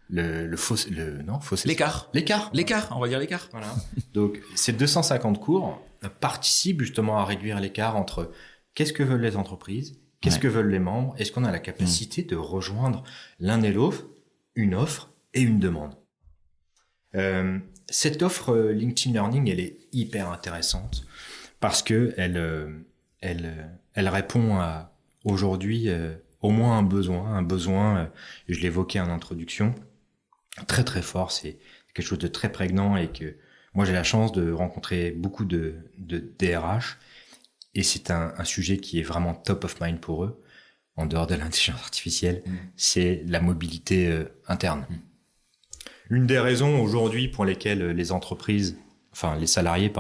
Speaker 2: l'écart,
Speaker 1: on va dire l'écart.
Speaker 2: Voilà. Donc ces 250 cours participent justement à réduire l'écart entre qu'est-ce que veulent les entreprises, qu'est-ce que veulent les membres, est-ce qu'on a la capacité de rejoindre l'un et l'autre une offre et une demande. Cette offre LinkedIn Learning, elle est hyper intéressante parce que elle répond à aujourd'hui au moins un besoin, je l'évoquais en introduction, très très fort, c'est quelque chose de très prégnant et que moi j'ai la chance de rencontrer beaucoup de DRH et c'est un sujet qui est vraiment top of mind pour eux, en dehors de l'intelligence artificielle, c'est la mobilité interne. Une des raisons aujourd'hui pour lesquelles les salariés,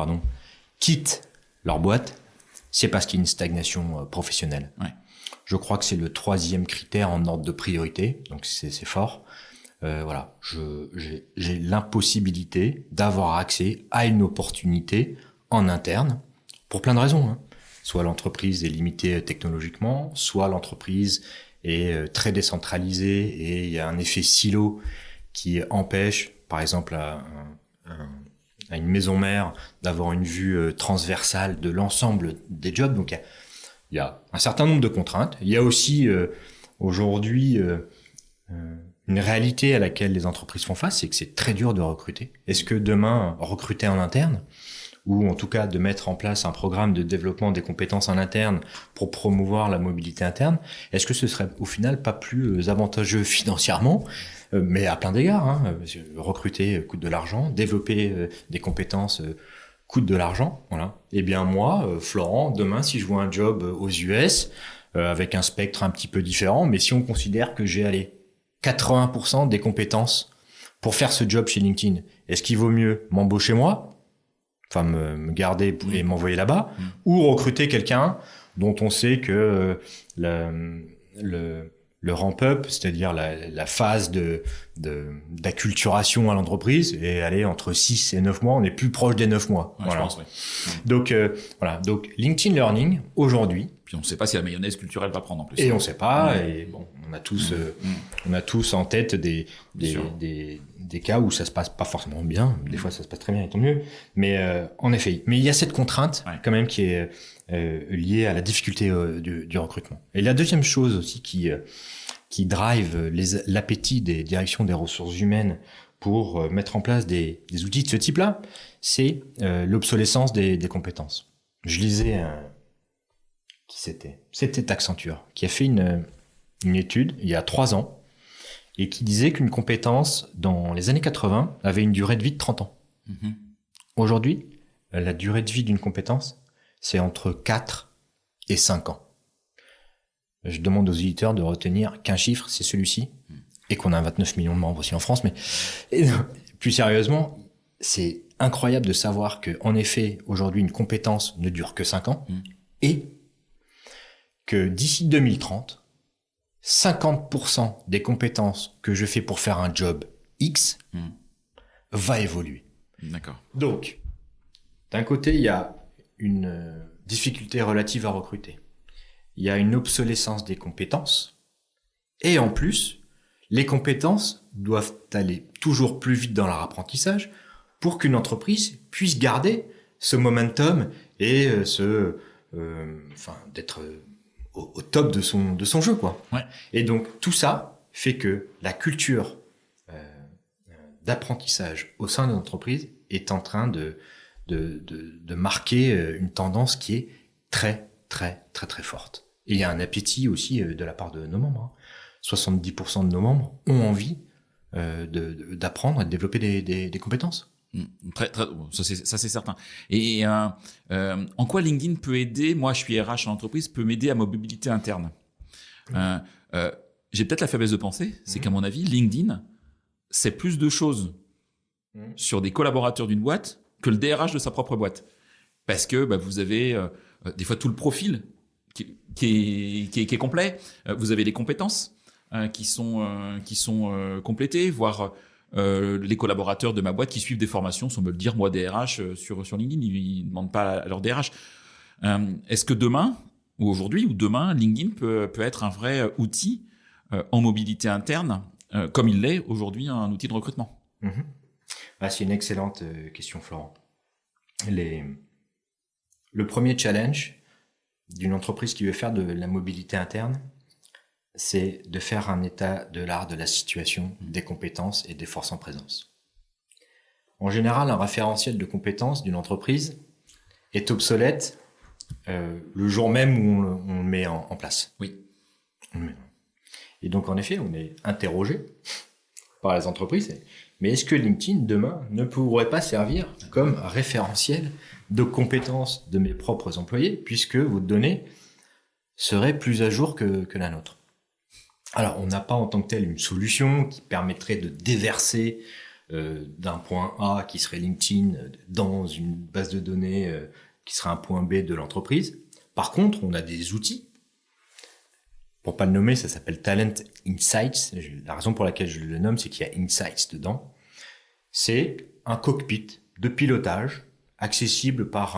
Speaker 2: quittent leur boîte, c'est parce qu'il y a une stagnation professionnelle. Ouais. Je crois que c'est le 3e critère en ordre de priorité, donc c'est fort. Voilà, j'ai l'impossibilité d'avoir accès à une opportunité en interne, pour plein de raisons. Soit l'entreprise est limitée technologiquement, soit l'entreprise est très décentralisée et il y a un effet silo qui empêche, par exemple, à une maison mère d'avoir une vue transversale de l'ensemble des jobs. Donc il y a un certain nombre de contraintes. Il y a aussi aujourd'hui une réalité à laquelle les entreprises font face, c'est que c'est très dur de recruter. Est-ce que demain, recruter en interne, ou en tout cas de mettre en place un programme de développement des compétences en interne pour promouvoir la mobilité interne, est-ce que ce serait au final pas plus avantageux financièrement, mais à plein d'égards, recruter coûte de l'argent, développer des compétences coûte de l'argent, voilà. Eh bien moi, Florent, demain si je vois un job aux US avec un spectre un petit peu différent, mais si on considère que j'ai 80% des compétences pour faire ce job chez LinkedIn, est-ce qu'il vaut mieux m'embaucher moi, enfin me garder et m'envoyer là-bas, ou recruter quelqu'un dont on sait que le ramp-up, c'est-à-dire la phase d'acculturation à l'entreprise, est allée entre 6 et 9 mois, on est plus proche des 9 mois.
Speaker 1: Ouais,
Speaker 2: voilà.
Speaker 1: Je pense, ouais.
Speaker 2: Donc, voilà. Donc, LinkedIn Learning, aujourd'hui.
Speaker 1: Puis on ne sait pas si la mayonnaise culturelle va prendre en plus.
Speaker 2: Et on ne sait pas, et bon, on a tous en tête des cas où ça se passe pas forcément bien. Des fois, ça se passe très bien et tant mieux. Mais, en effet. Mais il y a cette contrainte, quand même, qui est, liée à la difficulté du recrutement. Et la deuxième chose aussi qui drive l'appétit des directions des ressources humaines pour mettre en place des outils de ce type-là, c'est l'obsolescence des compétences. Je lisais qui c'était Accenture, qui a fait une étude il y a 3 ans et qui disait qu'une compétence dans les années 80 avait une durée de vie de 30 ans. Aujourd'hui, la durée de vie d'une compétence, c'est entre 4 et 5 ans. Je demande aux auditeurs de retenir qu'un chiffre, c'est celui-ci, et qu'on a 29 millions de membres aussi en France. Mais plus sérieusement, c'est incroyable de savoir que, en effet, aujourd'hui, une compétence ne dure que 5 ans, et que d'ici 2030, 50% des compétences que je fais pour faire un job X va évoluer.
Speaker 1: D'accord.
Speaker 2: Donc, d'un côté, il y a une difficulté relative à recruter. Il y a une obsolescence des compétences. Et en plus, les compétences doivent aller toujours plus vite dans leur apprentissage pour qu'une entreprise puisse garder ce momentum et d'être au top de son jeu, quoi.
Speaker 1: Ouais.
Speaker 2: Et donc, tout ça fait que la culture d'apprentissage au sein de l'entreprise est en train de marquer une tendance qui est très, très, très, très forte. Et il y a un appétit aussi de la part de nos membres. 70% de nos membres ont envie d'apprendre et de développer des compétences.
Speaker 1: Très, très, ça c'est certain. Et en quoi LinkedIn peut aider, moi je suis RH en entreprise, peut m'aider à ma mobilité interne. J'ai peut-être la faiblesse de penser, c'est qu'à mon avis, LinkedIn, c'est plus de choses sur des collaborateurs d'une boîte que le DRH de sa propre boîte. Parce que vous avez des fois tout le profil qui est complet. Vous avez les compétences qui sont complétées, voire les collaborateurs de ma boîte qui suivent des formations sans me le dire, moi DRH sur LinkedIn, ils ne demandent pas à leur DRH. Est-ce que demain, ou aujourd'hui, ou demain, LinkedIn peut être un vrai outil en mobilité interne, comme il l'est aujourd'hui un outil de recrutement?
Speaker 2: C'est une excellente question, Florent. Le premier challenge d'une entreprise qui veut faire de la mobilité interne, c'est de faire un état de l'art de la situation, des compétences et des forces en présence. En général, un référentiel de compétences d'une entreprise est obsolète le jour même où on le met en place.
Speaker 1: Oui.
Speaker 2: Et donc, en effet, on est interrogé par les entreprises. Mais est-ce que LinkedIn, demain, ne pourrait pas servir comme référentiel de compétences de mes propres employés, puisque vos données seraient plus à jour que la nôtre? Alors, on n'a pas en tant que tel une solution qui permettrait de déverser d'un point A, qui serait LinkedIn, dans une base de données qui serait un point B de l'entreprise. Par contre, on a des outils. Pour pas le nommer, ça s'appelle Talent Insights. La raison pour laquelle je le nomme, c'est qu'il y a Insights dedans. C'est un cockpit de pilotage accessible par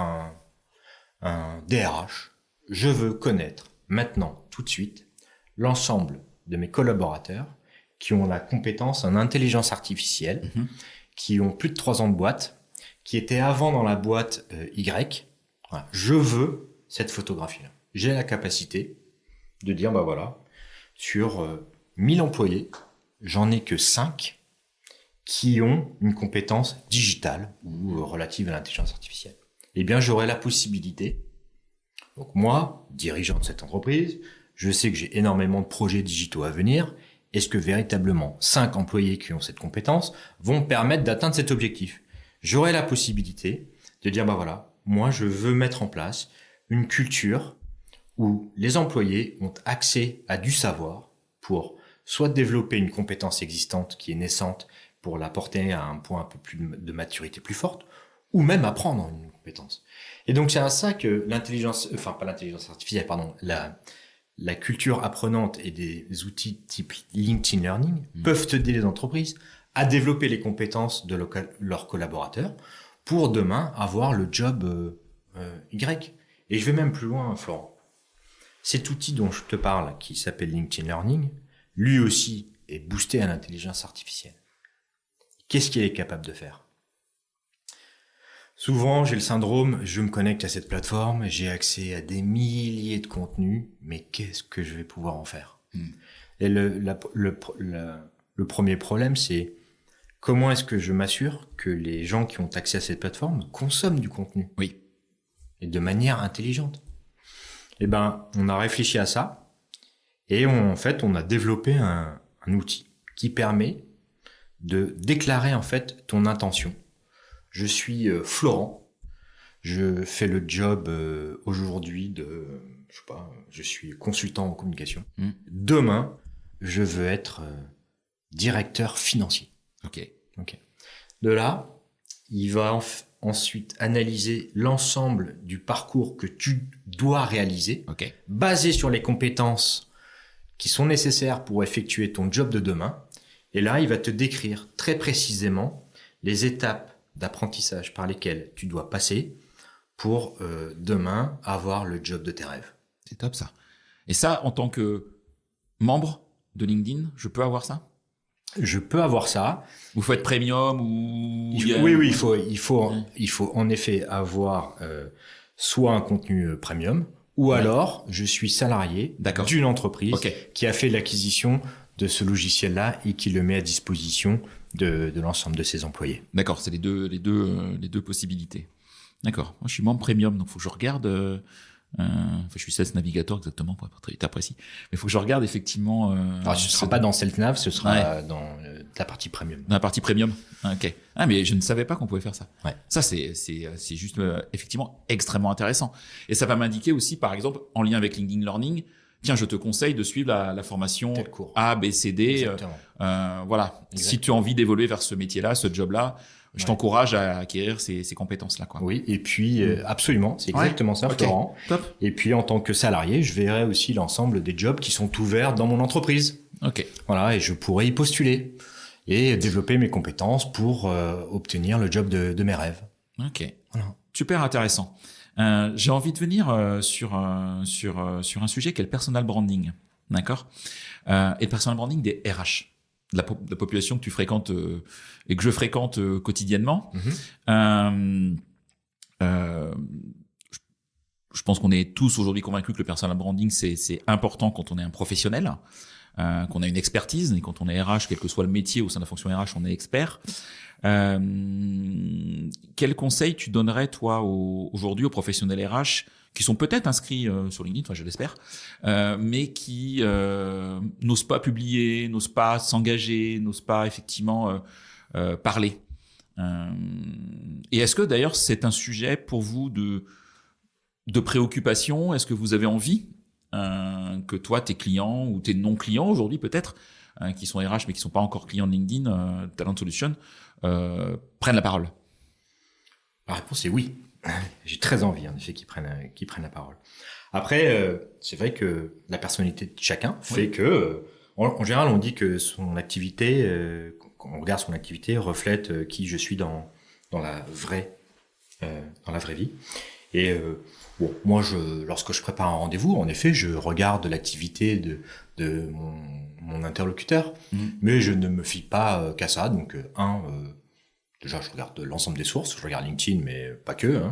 Speaker 2: un DRH. Je veux connaître maintenant, tout de suite, l'ensemble de mes collaborateurs qui ont la compétence en intelligence artificielle, qui ont plus de 3 ans de boîte, qui étaient avant dans la boîte Y. Voilà. Je veux cette photographie-là. J'ai la capacité de dire, sur 1000 employés, j'en ai que 5 qui ont une compétence digitale ou relative à l'intelligence artificielle. Eh bien, j'aurai la possibilité. Donc moi, dirigeant de cette entreprise, je sais que j'ai énormément de projets digitaux à venir. Est-ce que véritablement 5 employés qui ont cette compétence vont me permettre d'atteindre cet objectif? J'aurai la possibilité de dire, moi, je veux mettre en place une culture où les employés ont accès à du savoir pour soit développer une compétence existante qui est naissante pour la porter à un point un peu plus de maturité plus forte, ou même apprendre une compétence. Et donc, c'est à ça que la culture apprenante et des outils type LinkedIn Learning peuvent aider les entreprises à développer les compétences de leurs collaborateurs pour demain avoir le job Y. Et je vais même plus loin, Florent. Cet outil dont je te parle, qui s'appelle LinkedIn Learning, lui aussi est boosté à l'intelligence artificielle. Qu'est-ce qu'il est capable de faire? Souvent, j'ai le syndrome, je me connecte à cette plateforme, j'ai accès à des milliers de contenus, mais qu'est-ce que je vais pouvoir en faire? Et le premier problème, c'est comment est-ce que je m'assure que les gens qui ont accès à cette plateforme consomment du contenu?
Speaker 1: Oui.
Speaker 2: Et de manière intelligente. On a réfléchi à ça Et en fait, on a développé un outil qui permet de déclarer en fait ton intention. Je suis Florent, je fais le job aujourd'hui je sais pas, je suis consultant en communication. Demain, je veux être directeur financier.
Speaker 1: Ok.
Speaker 2: De là, il va ensuite analyser l'ensemble du parcours que tu dois réaliser, basé sur les compétences qui sont nécessaires pour effectuer ton job de demain. Et là, il va te décrire très précisément les étapes d'apprentissage par lesquelles tu dois passer pour demain avoir le job de tes rêves.
Speaker 1: C'est top ça. Et ça, en tant que membre de LinkedIn, je peux avoir ça?
Speaker 2: Je peux avoir ça.
Speaker 1: Ou faut être premium ou...
Speaker 2: Oui, il faut en effet avoir soit un contenu premium, ou alors je suis salarié d'une entreprise qui a fait l'acquisition de ce logiciel-là et qui le met à disposition de l'ensemble de ses employés. D'accord,
Speaker 1: c'est les deux possibilités. D'accord. Moi, je suis membre premium, donc il faut que je regarde. Je suis Sales Navigator exactement pour être précis. Mais il faut que je regarde effectivement.
Speaker 2: Alors, ce ne sera pas dans Sales Nav, ce sera dans la partie premium.
Speaker 1: Dans la partie premium. Ok. Ah, mais je ne savais pas qu'on pouvait faire ça.
Speaker 2: Ouais.
Speaker 1: Ça, c'est juste effectivement extrêmement intéressant. Et ça va m'indiquer aussi, par exemple, en lien avec LinkedIn Learning, tiens, je te conseille de suivre la formation A, B, C, D. Voilà. Exactement. Si tu as envie d'évoluer vers ce métier-là, ce job-là, je t'encourage à acquérir ces compétences-là, quoi.
Speaker 2: Oui, et puis absolument, c'est exactement ça, Florent.
Speaker 1: Top.
Speaker 2: Et puis en tant que salarié, je verrai aussi l'ensemble des jobs qui sont ouverts dans mon entreprise.
Speaker 1: Ok.
Speaker 2: Voilà, et je pourrai y postuler et développer mes compétences pour obtenir le job de mes rêves.
Speaker 1: Ok. Voilà. Super intéressant. J'ai envie de venir sur un sujet qui est le personal branding, d'accord, et le personal branding des RH. De la population que tu fréquentes et que je fréquente quotidiennement. Je pense qu'on est tous aujourd'hui convaincus que le personal branding, c'est important quand on est un professionnel, qu'on a une expertise, et quand on est RH, quel que soit le métier au sein de la fonction RH, on est expert. Quel conseil tu donnerais, toi, aujourd'hui aux professionnels RH qui sont peut-être inscrits sur LinkedIn, je l'espère, mais qui n'osent pas publier, n'osent pas s'engager, n'osent pas effectivement parler. Et est-ce que d'ailleurs c'est un sujet pour vous de préoccupation? Est-ce que vous avez envie que toi, tes clients ou tes non-clients aujourd'hui peut-être, qui sont RH mais qui sont pas encore clients de LinkedIn, Talent Solutions, prennent la parole?
Speaker 2: La réponse est oui. J'ai très envie, en effet, qu'ils prennent la parole. Après, c'est vrai que la personnalité de chacun fait que, en général, on dit que son activité, quand on regarde son activité, reflète qui je suis dans la vraie vie. Et moi, lorsque je prépare un rendez-vous, en effet, je regarde l'activité de mon interlocuteur, mais je ne me fie pas qu'à ça. Donc, déjà, je regarde l'ensemble des sources, je regarde LinkedIn, mais pas que.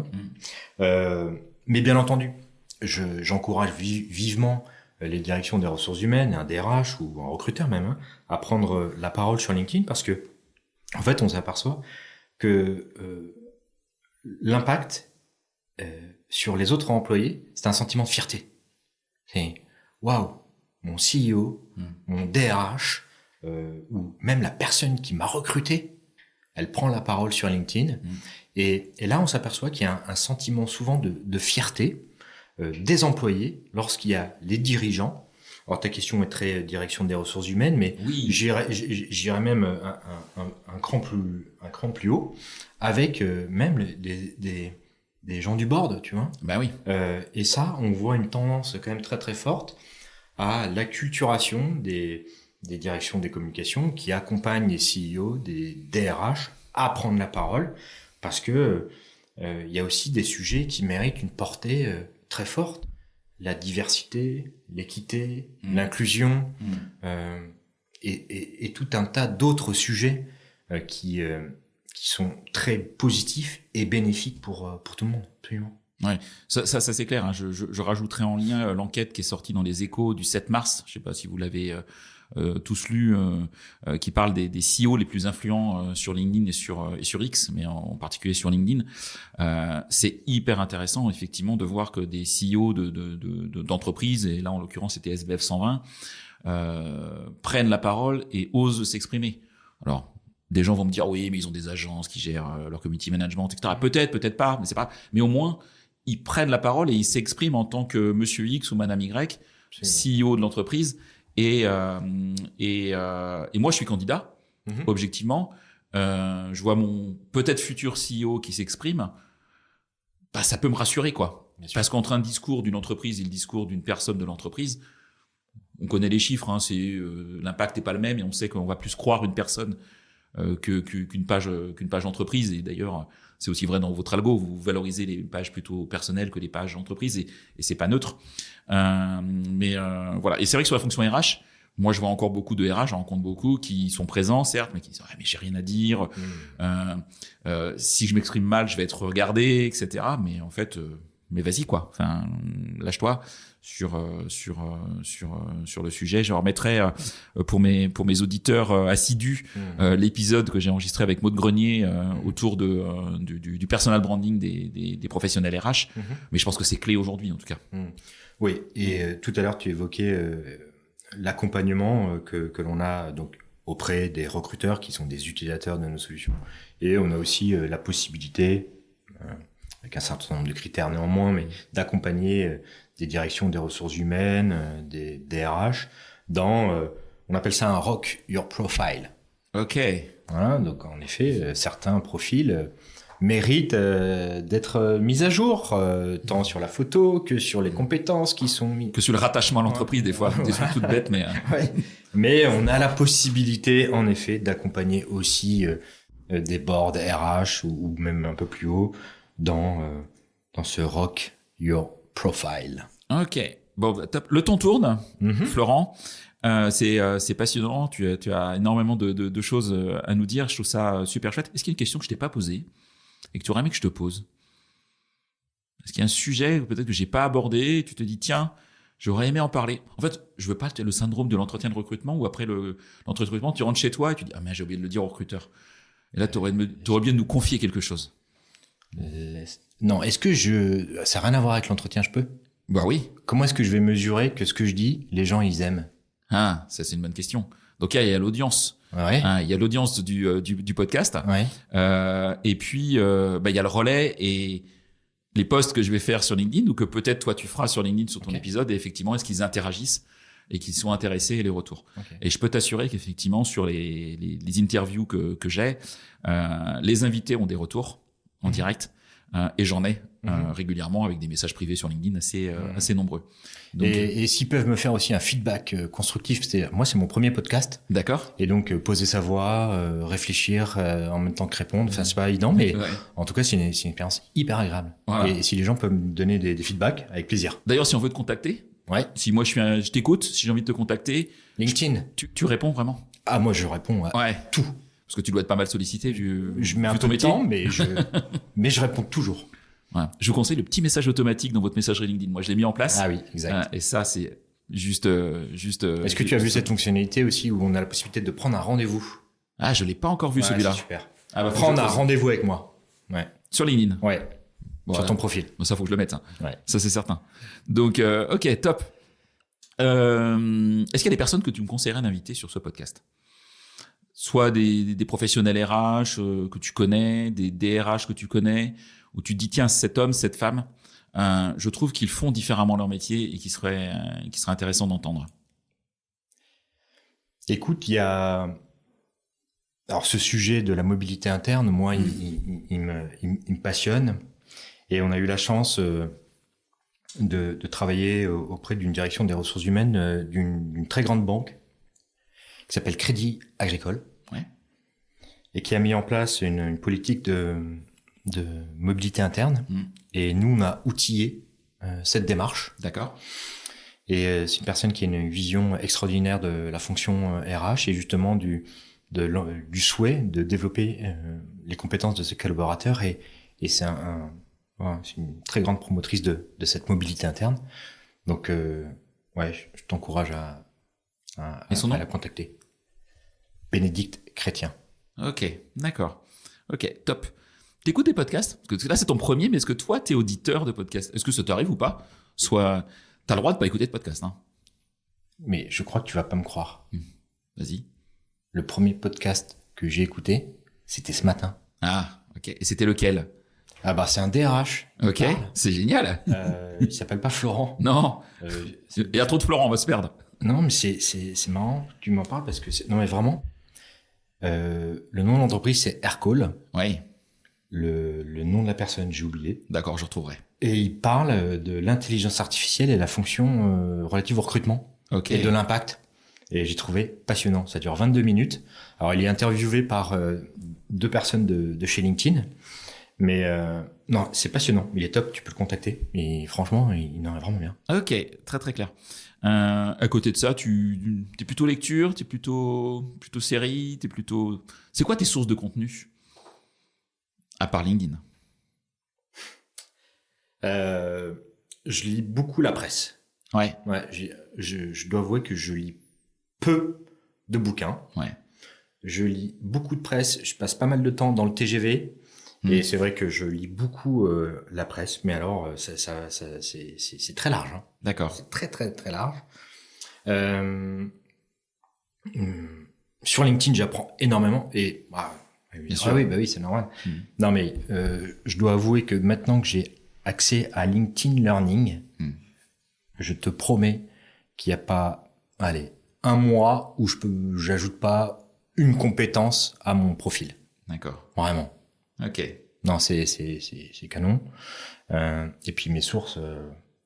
Speaker 2: Mais bien entendu, j'encourage vivement les directions des ressources humaines, un DRH ou un recruteur même, à prendre la parole sur LinkedIn, parce que, en fait, on s'aperçoit que l'impact sur les autres employés, c'est un sentiment de fierté. C'est waouh, mon CEO, mon DRH, ou même la personne qui m'a recruté, elle prend la parole sur LinkedIn. Et là, on s'aperçoit qu'il y a un sentiment souvent de fierté des employés lorsqu'il y a les dirigeants. Alors, ta question est très direction des ressources humaines, mais j'irais même un cran plus haut, avec même des gens du board, tu vois.
Speaker 1: Ben oui.
Speaker 2: Et ça, on voit une tendance quand même très très forte à l'acculturation des directions des communications qui accompagnent les CEO, des DRH à prendre la parole, parce que il y a aussi des sujets qui méritent une portée très forte. La diversité, l'équité, l'inclusion, et tout un tas d'autres sujets qui sont très positifs et bénéfiques pour tout le monde, absolument.
Speaker 1: Ouais, ça c'est clair. Je rajouterai en lien l'enquête qui est sortie dans les Échos du 7 mars. Je sais pas si vous l'avez tous lus, qui parle des CEO les plus influents sur LinkedIn et sur X, mais en particulier sur LinkedIn. C'est hyper intéressant effectivement de voir que des CEO d'entreprises, et là en l'occurrence c'était SBF 120, prennent la parole et osent s'exprimer. Alors, des gens vont me dire oui, mais ils ont des agences qui gèrent leur community management, etc. Peut-être pas, mais c'est pas. Mais au moins, ils prennent la parole et ils s'expriment en tant que Monsieur X ou Madame Y, CEO de l'entreprise. Et moi, je suis candidat. Objectivement, je vois mon peut-être futur CEO qui s'exprime. Bah, ça peut me rassurer, quoi. Parce qu'entre un discours d'une entreprise et le discours d'une personne de l'entreprise, on connaît les chiffres. Hein, l'impact n'est pas le même et on sait qu'on va plus croire une personne qu'une page entreprise. Et d'ailleurs, c'est aussi vrai dans votre algo, vous valorisez les pages plutôt personnelles que les pages entreprises, et c'est pas neutre. Voilà. Et c'est vrai que sur la fonction RH, moi je vois encore beaucoup de RH, j'en rencontre beaucoup qui sont présents certes, mais qui disent mais j'ai rien à dire. Si je m'exprime mal, je vais être regardé, etc. Mais en fait, mais vas-y quoi. Enfin, lâche-toi sur le sujet. Je remettrai pour mes auditeurs assidus l'épisode que j'ai enregistré avec Maud Grenier autour du personal branding des professionnels RH. Mais je pense que c'est clé aujourd'hui en tout cas.
Speaker 2: Oui, et tout à l'heure tu évoquais l'accompagnement que l'on a donc auprès des recruteurs qui sont des utilisateurs de nos solutions, et on a aussi la possibilité avec un certain nombre de critères néanmoins, mais d'accompagner des directions des ressources humaines, des RH, dans, on appelle ça un Rock Your Profile.
Speaker 1: Ok.
Speaker 2: Voilà, donc en effet, certains profils méritent d'être mis à jour, tant sur la photo que sur les compétences qui sont mises.
Speaker 1: Que sur le rattachement à l'entreprise, des fois. Des trucs toutes bêtes, mais...
Speaker 2: Ouais. Mais on a la possibilité, en effet, d'accompagner aussi des boards RH ou même un peu plus haut dans ce Rock Your Profile.
Speaker 1: Ok. Bon, top. Le temps tourne, Florent. C'est passionnant. Tu as énormément de choses à nous dire. Je trouve ça super chouette. Est-ce qu'il y a une question que je t'ai pas posée et que tu aurais aimé que je te pose? Est-ce qu'il y a un sujet peut-être que j'ai pas abordé et tu te dis tiens, j'aurais aimé en parler? En fait, je veux pas le syndrome de l'entretien de recrutement où après l'entretien de recrutement, tu rentres chez toi et tu dis ah mais j'ai oublié de le dire au recruteur. Et là, t'aurais bien de nous confier quelque chose.
Speaker 2: Non, est-ce que ça n'a rien à voir avec l'entretien, je peux?
Speaker 1: Bah oui.
Speaker 2: Comment est-ce que je vais mesurer que ce que je dis, les gens, ils aiment?
Speaker 1: Ah, ça c'est une bonne question. Donc il y a l'audience.
Speaker 2: Ouais.
Speaker 1: Il y a l'audience du podcast.
Speaker 2: Ouais.
Speaker 1: Et puis, il y a le relais et les posts que je vais faire sur LinkedIn ou que peut-être toi tu feras sur LinkedIn sur ton épisode. Et effectivement, est-ce qu'ils interagissent et qu'ils sont intéressés et les retours. Et je peux t'assurer qu'effectivement, sur les interviews que j'ai, les invités ont des retours en direct. Et j'en ai régulièrement avec des messages privés sur LinkedIn assez nombreux. Donc,
Speaker 2: et s'ils peuvent me faire aussi un feedback constructif, moi c'est mon premier podcast.
Speaker 1: D'accord.
Speaker 2: Et donc poser sa voix, réfléchir en même temps que répondre, enfin c'est pas évident, mais en tout cas c'est une expérience hyper agréable. Voilà. Et si les gens peuvent me donner des feedbacks, avec plaisir.
Speaker 1: D'ailleurs, si on veut te contacter, si moi je t'écoute, si j'ai envie de te contacter,
Speaker 2: LinkedIn,
Speaker 1: tu réponds vraiment?
Speaker 2: Ah moi je réponds à tout.
Speaker 1: Parce que tu dois être pas mal sollicité
Speaker 2: je mets un peu de temps, mais je réponds toujours.
Speaker 1: Ouais. Je vous conseille le petit message automatique dans votre messagerie LinkedIn. Moi, je l'ai mis en place.
Speaker 2: Ah oui, exact.
Speaker 1: Et ça, c'est juste.
Speaker 2: Est-ce que tu as vu cette fonctionnalité aussi où on a la possibilité de prendre un rendez-vous?
Speaker 1: Ah, je l'ai pas encore vu celui-là.
Speaker 2: C'est super.
Speaker 1: Ah, bah,
Speaker 2: prendre un rendez-vous avec moi. Ouais.
Speaker 1: Sur LinkedIn.
Speaker 2: Ouais. Bon, sur ton profil.
Speaker 1: Bon, ça faut que je le mette. Hein.
Speaker 2: Ouais.
Speaker 1: Ça c'est certain. Donc, ok, top. Est-ce qu'il y a des personnes que tu me conseillerais d'inviter sur ce podcast? Soit des professionnels RH que tu connais, des DRH que tu connais, où tu te dis tiens, cet homme, cette femme, je trouve qu'ils font différemment leur métier et qui serait intéressant d'entendre.
Speaker 2: Écoute, il y a alors ce sujet de la mobilité interne, moi, il me passionne, et on a eu la chance de travailler auprès d'une direction des ressources humaines d'une très grande banque qui s'appelle Crédit Agricole, et qui a mis en place une politique de mobilité interne. Et nous, on a outillé cette démarche.
Speaker 1: D'accord.
Speaker 2: Et c'est une personne qui a une vision extraordinaire de la fonction RH et justement du souhait de développer les compétences de ses collaborateurs. Et c'est c'est une très grande promotrice de cette mobilité interne. Donc, je t'encourage
Speaker 1: Et son nom ?
Speaker 2: à la contacter. Bénédicte Chrétien.
Speaker 1: Ok, d'accord. Ok, top. T'écoutes des podcasts ? Parce que là, c'est ton premier, mais est-ce que toi, t'es auditeur de podcasts ? Est-ce que ça t'arrive ou pas ? Soit, t'as le droit de pas écouter de podcast, hein.
Speaker 2: Mais je crois que tu vas pas me croire.
Speaker 1: Vas-y.
Speaker 2: Le premier podcast que j'ai écouté, c'était ce matin.
Speaker 1: Ah, ok. Et c'était lequel ?
Speaker 2: Ah bah c'est un DRH.
Speaker 1: Ok, c'est génial.
Speaker 2: Il s'appelle pas Florent.
Speaker 1: Non, il y a trop de Florent, on va se perdre.
Speaker 2: Non, mais c'est marrant que tu m'en parles parce que non mais vraiment, le nom de l'entreprise c'est Aircall.
Speaker 1: Oui.
Speaker 2: Le nom de la personne, j'ai oublié.
Speaker 1: D'accord, je retrouverai.
Speaker 2: Et il parle de l'intelligence artificielle et la fonction relative au recrutement.
Speaker 1: Ok.
Speaker 2: Et de l'impact. Et j'ai trouvé passionnant. Ça dure 22 minutes. Alors, il est interviewé par 2 personnes de chez LinkedIn. Mais non, c'est passionnant. Il est top, tu peux le contacter. Et franchement, il en est vraiment bien.
Speaker 1: Ok, très très clair. À côté de ça, t'es plutôt lecture, t'es plutôt série, t'es plutôt... C'est quoi tes sources de contenu ? À part LinkedIn.
Speaker 2: Je lis beaucoup la presse.
Speaker 1: Ouais.
Speaker 2: Ouais, je dois avouer que je lis peu de bouquins.
Speaker 1: Ouais.
Speaker 2: Je lis beaucoup de presse. Je passe pas mal de temps dans le TGV. Et c'est vrai que je lis beaucoup la presse. Mais alors, c'est très large. Hein.
Speaker 1: D'accord.
Speaker 2: C'est très, très, très large. Sur LinkedIn, j'apprends énormément. Et
Speaker 1: bien sûr.
Speaker 2: Oui, c'est normal. Non, mais je dois avouer que maintenant que j'ai accès à LinkedIn Learning, je te promets qu'il n'y a pas, un mois où j'ajoute pas une compétence à mon profil.
Speaker 1: D'accord.
Speaker 2: Vraiment.
Speaker 1: Ok.
Speaker 2: Non, c'est canon. Et puis mes sources,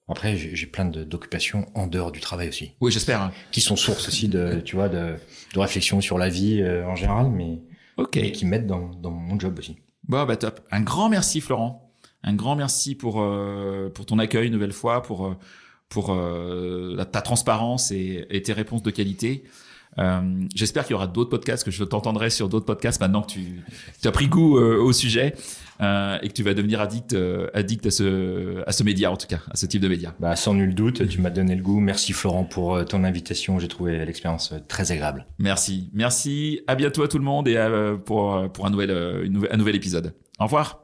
Speaker 2: après j'ai plein d'occupations en dehors du travail aussi.
Speaker 1: Oui, j'espère. Hein.
Speaker 2: Qui sont sources aussi de réflexion sur la vie en général, mais et qui m'aident dans mon job aussi.
Speaker 1: Bon, bah top. Un grand merci Florent. Un grand merci pour ton accueil une nouvelle fois, pour ta transparence et tes réponses de qualité. J'espère qu'il y aura d'autres podcasts, que je t'entendrai sur d'autres podcasts maintenant que tu as pris goût au sujet et que tu vas devenir addict à ce média, en tout cas, à ce type de média.
Speaker 2: Bah, sans nul doute, tu m'as donné le goût. Merci Florent pour ton invitation. J'ai trouvé l'expérience très agréable.
Speaker 1: Merci. Merci. À bientôt à tout le monde et pour un nouvel épisode. Au revoir.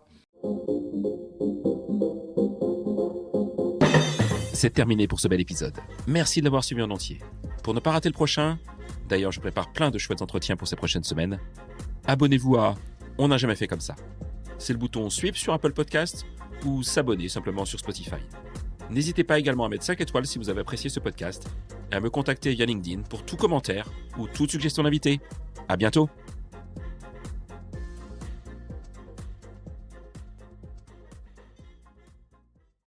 Speaker 1: C'est terminé pour ce bel épisode. Merci de l'avoir suivi en entier. Pour ne pas rater le prochain, d'ailleurs je prépare plein de chouettes entretiens pour ces prochaines semaines, abonnez-vous à On n'a jamais fait comme ça. C'est le bouton suivre sur Apple Podcast ou s'abonner simplement sur Spotify. N'hésitez pas également à mettre 5 étoiles si vous avez apprécié ce podcast et à me contacter via LinkedIn pour tout commentaire ou toute suggestion d'invité. À bientôt.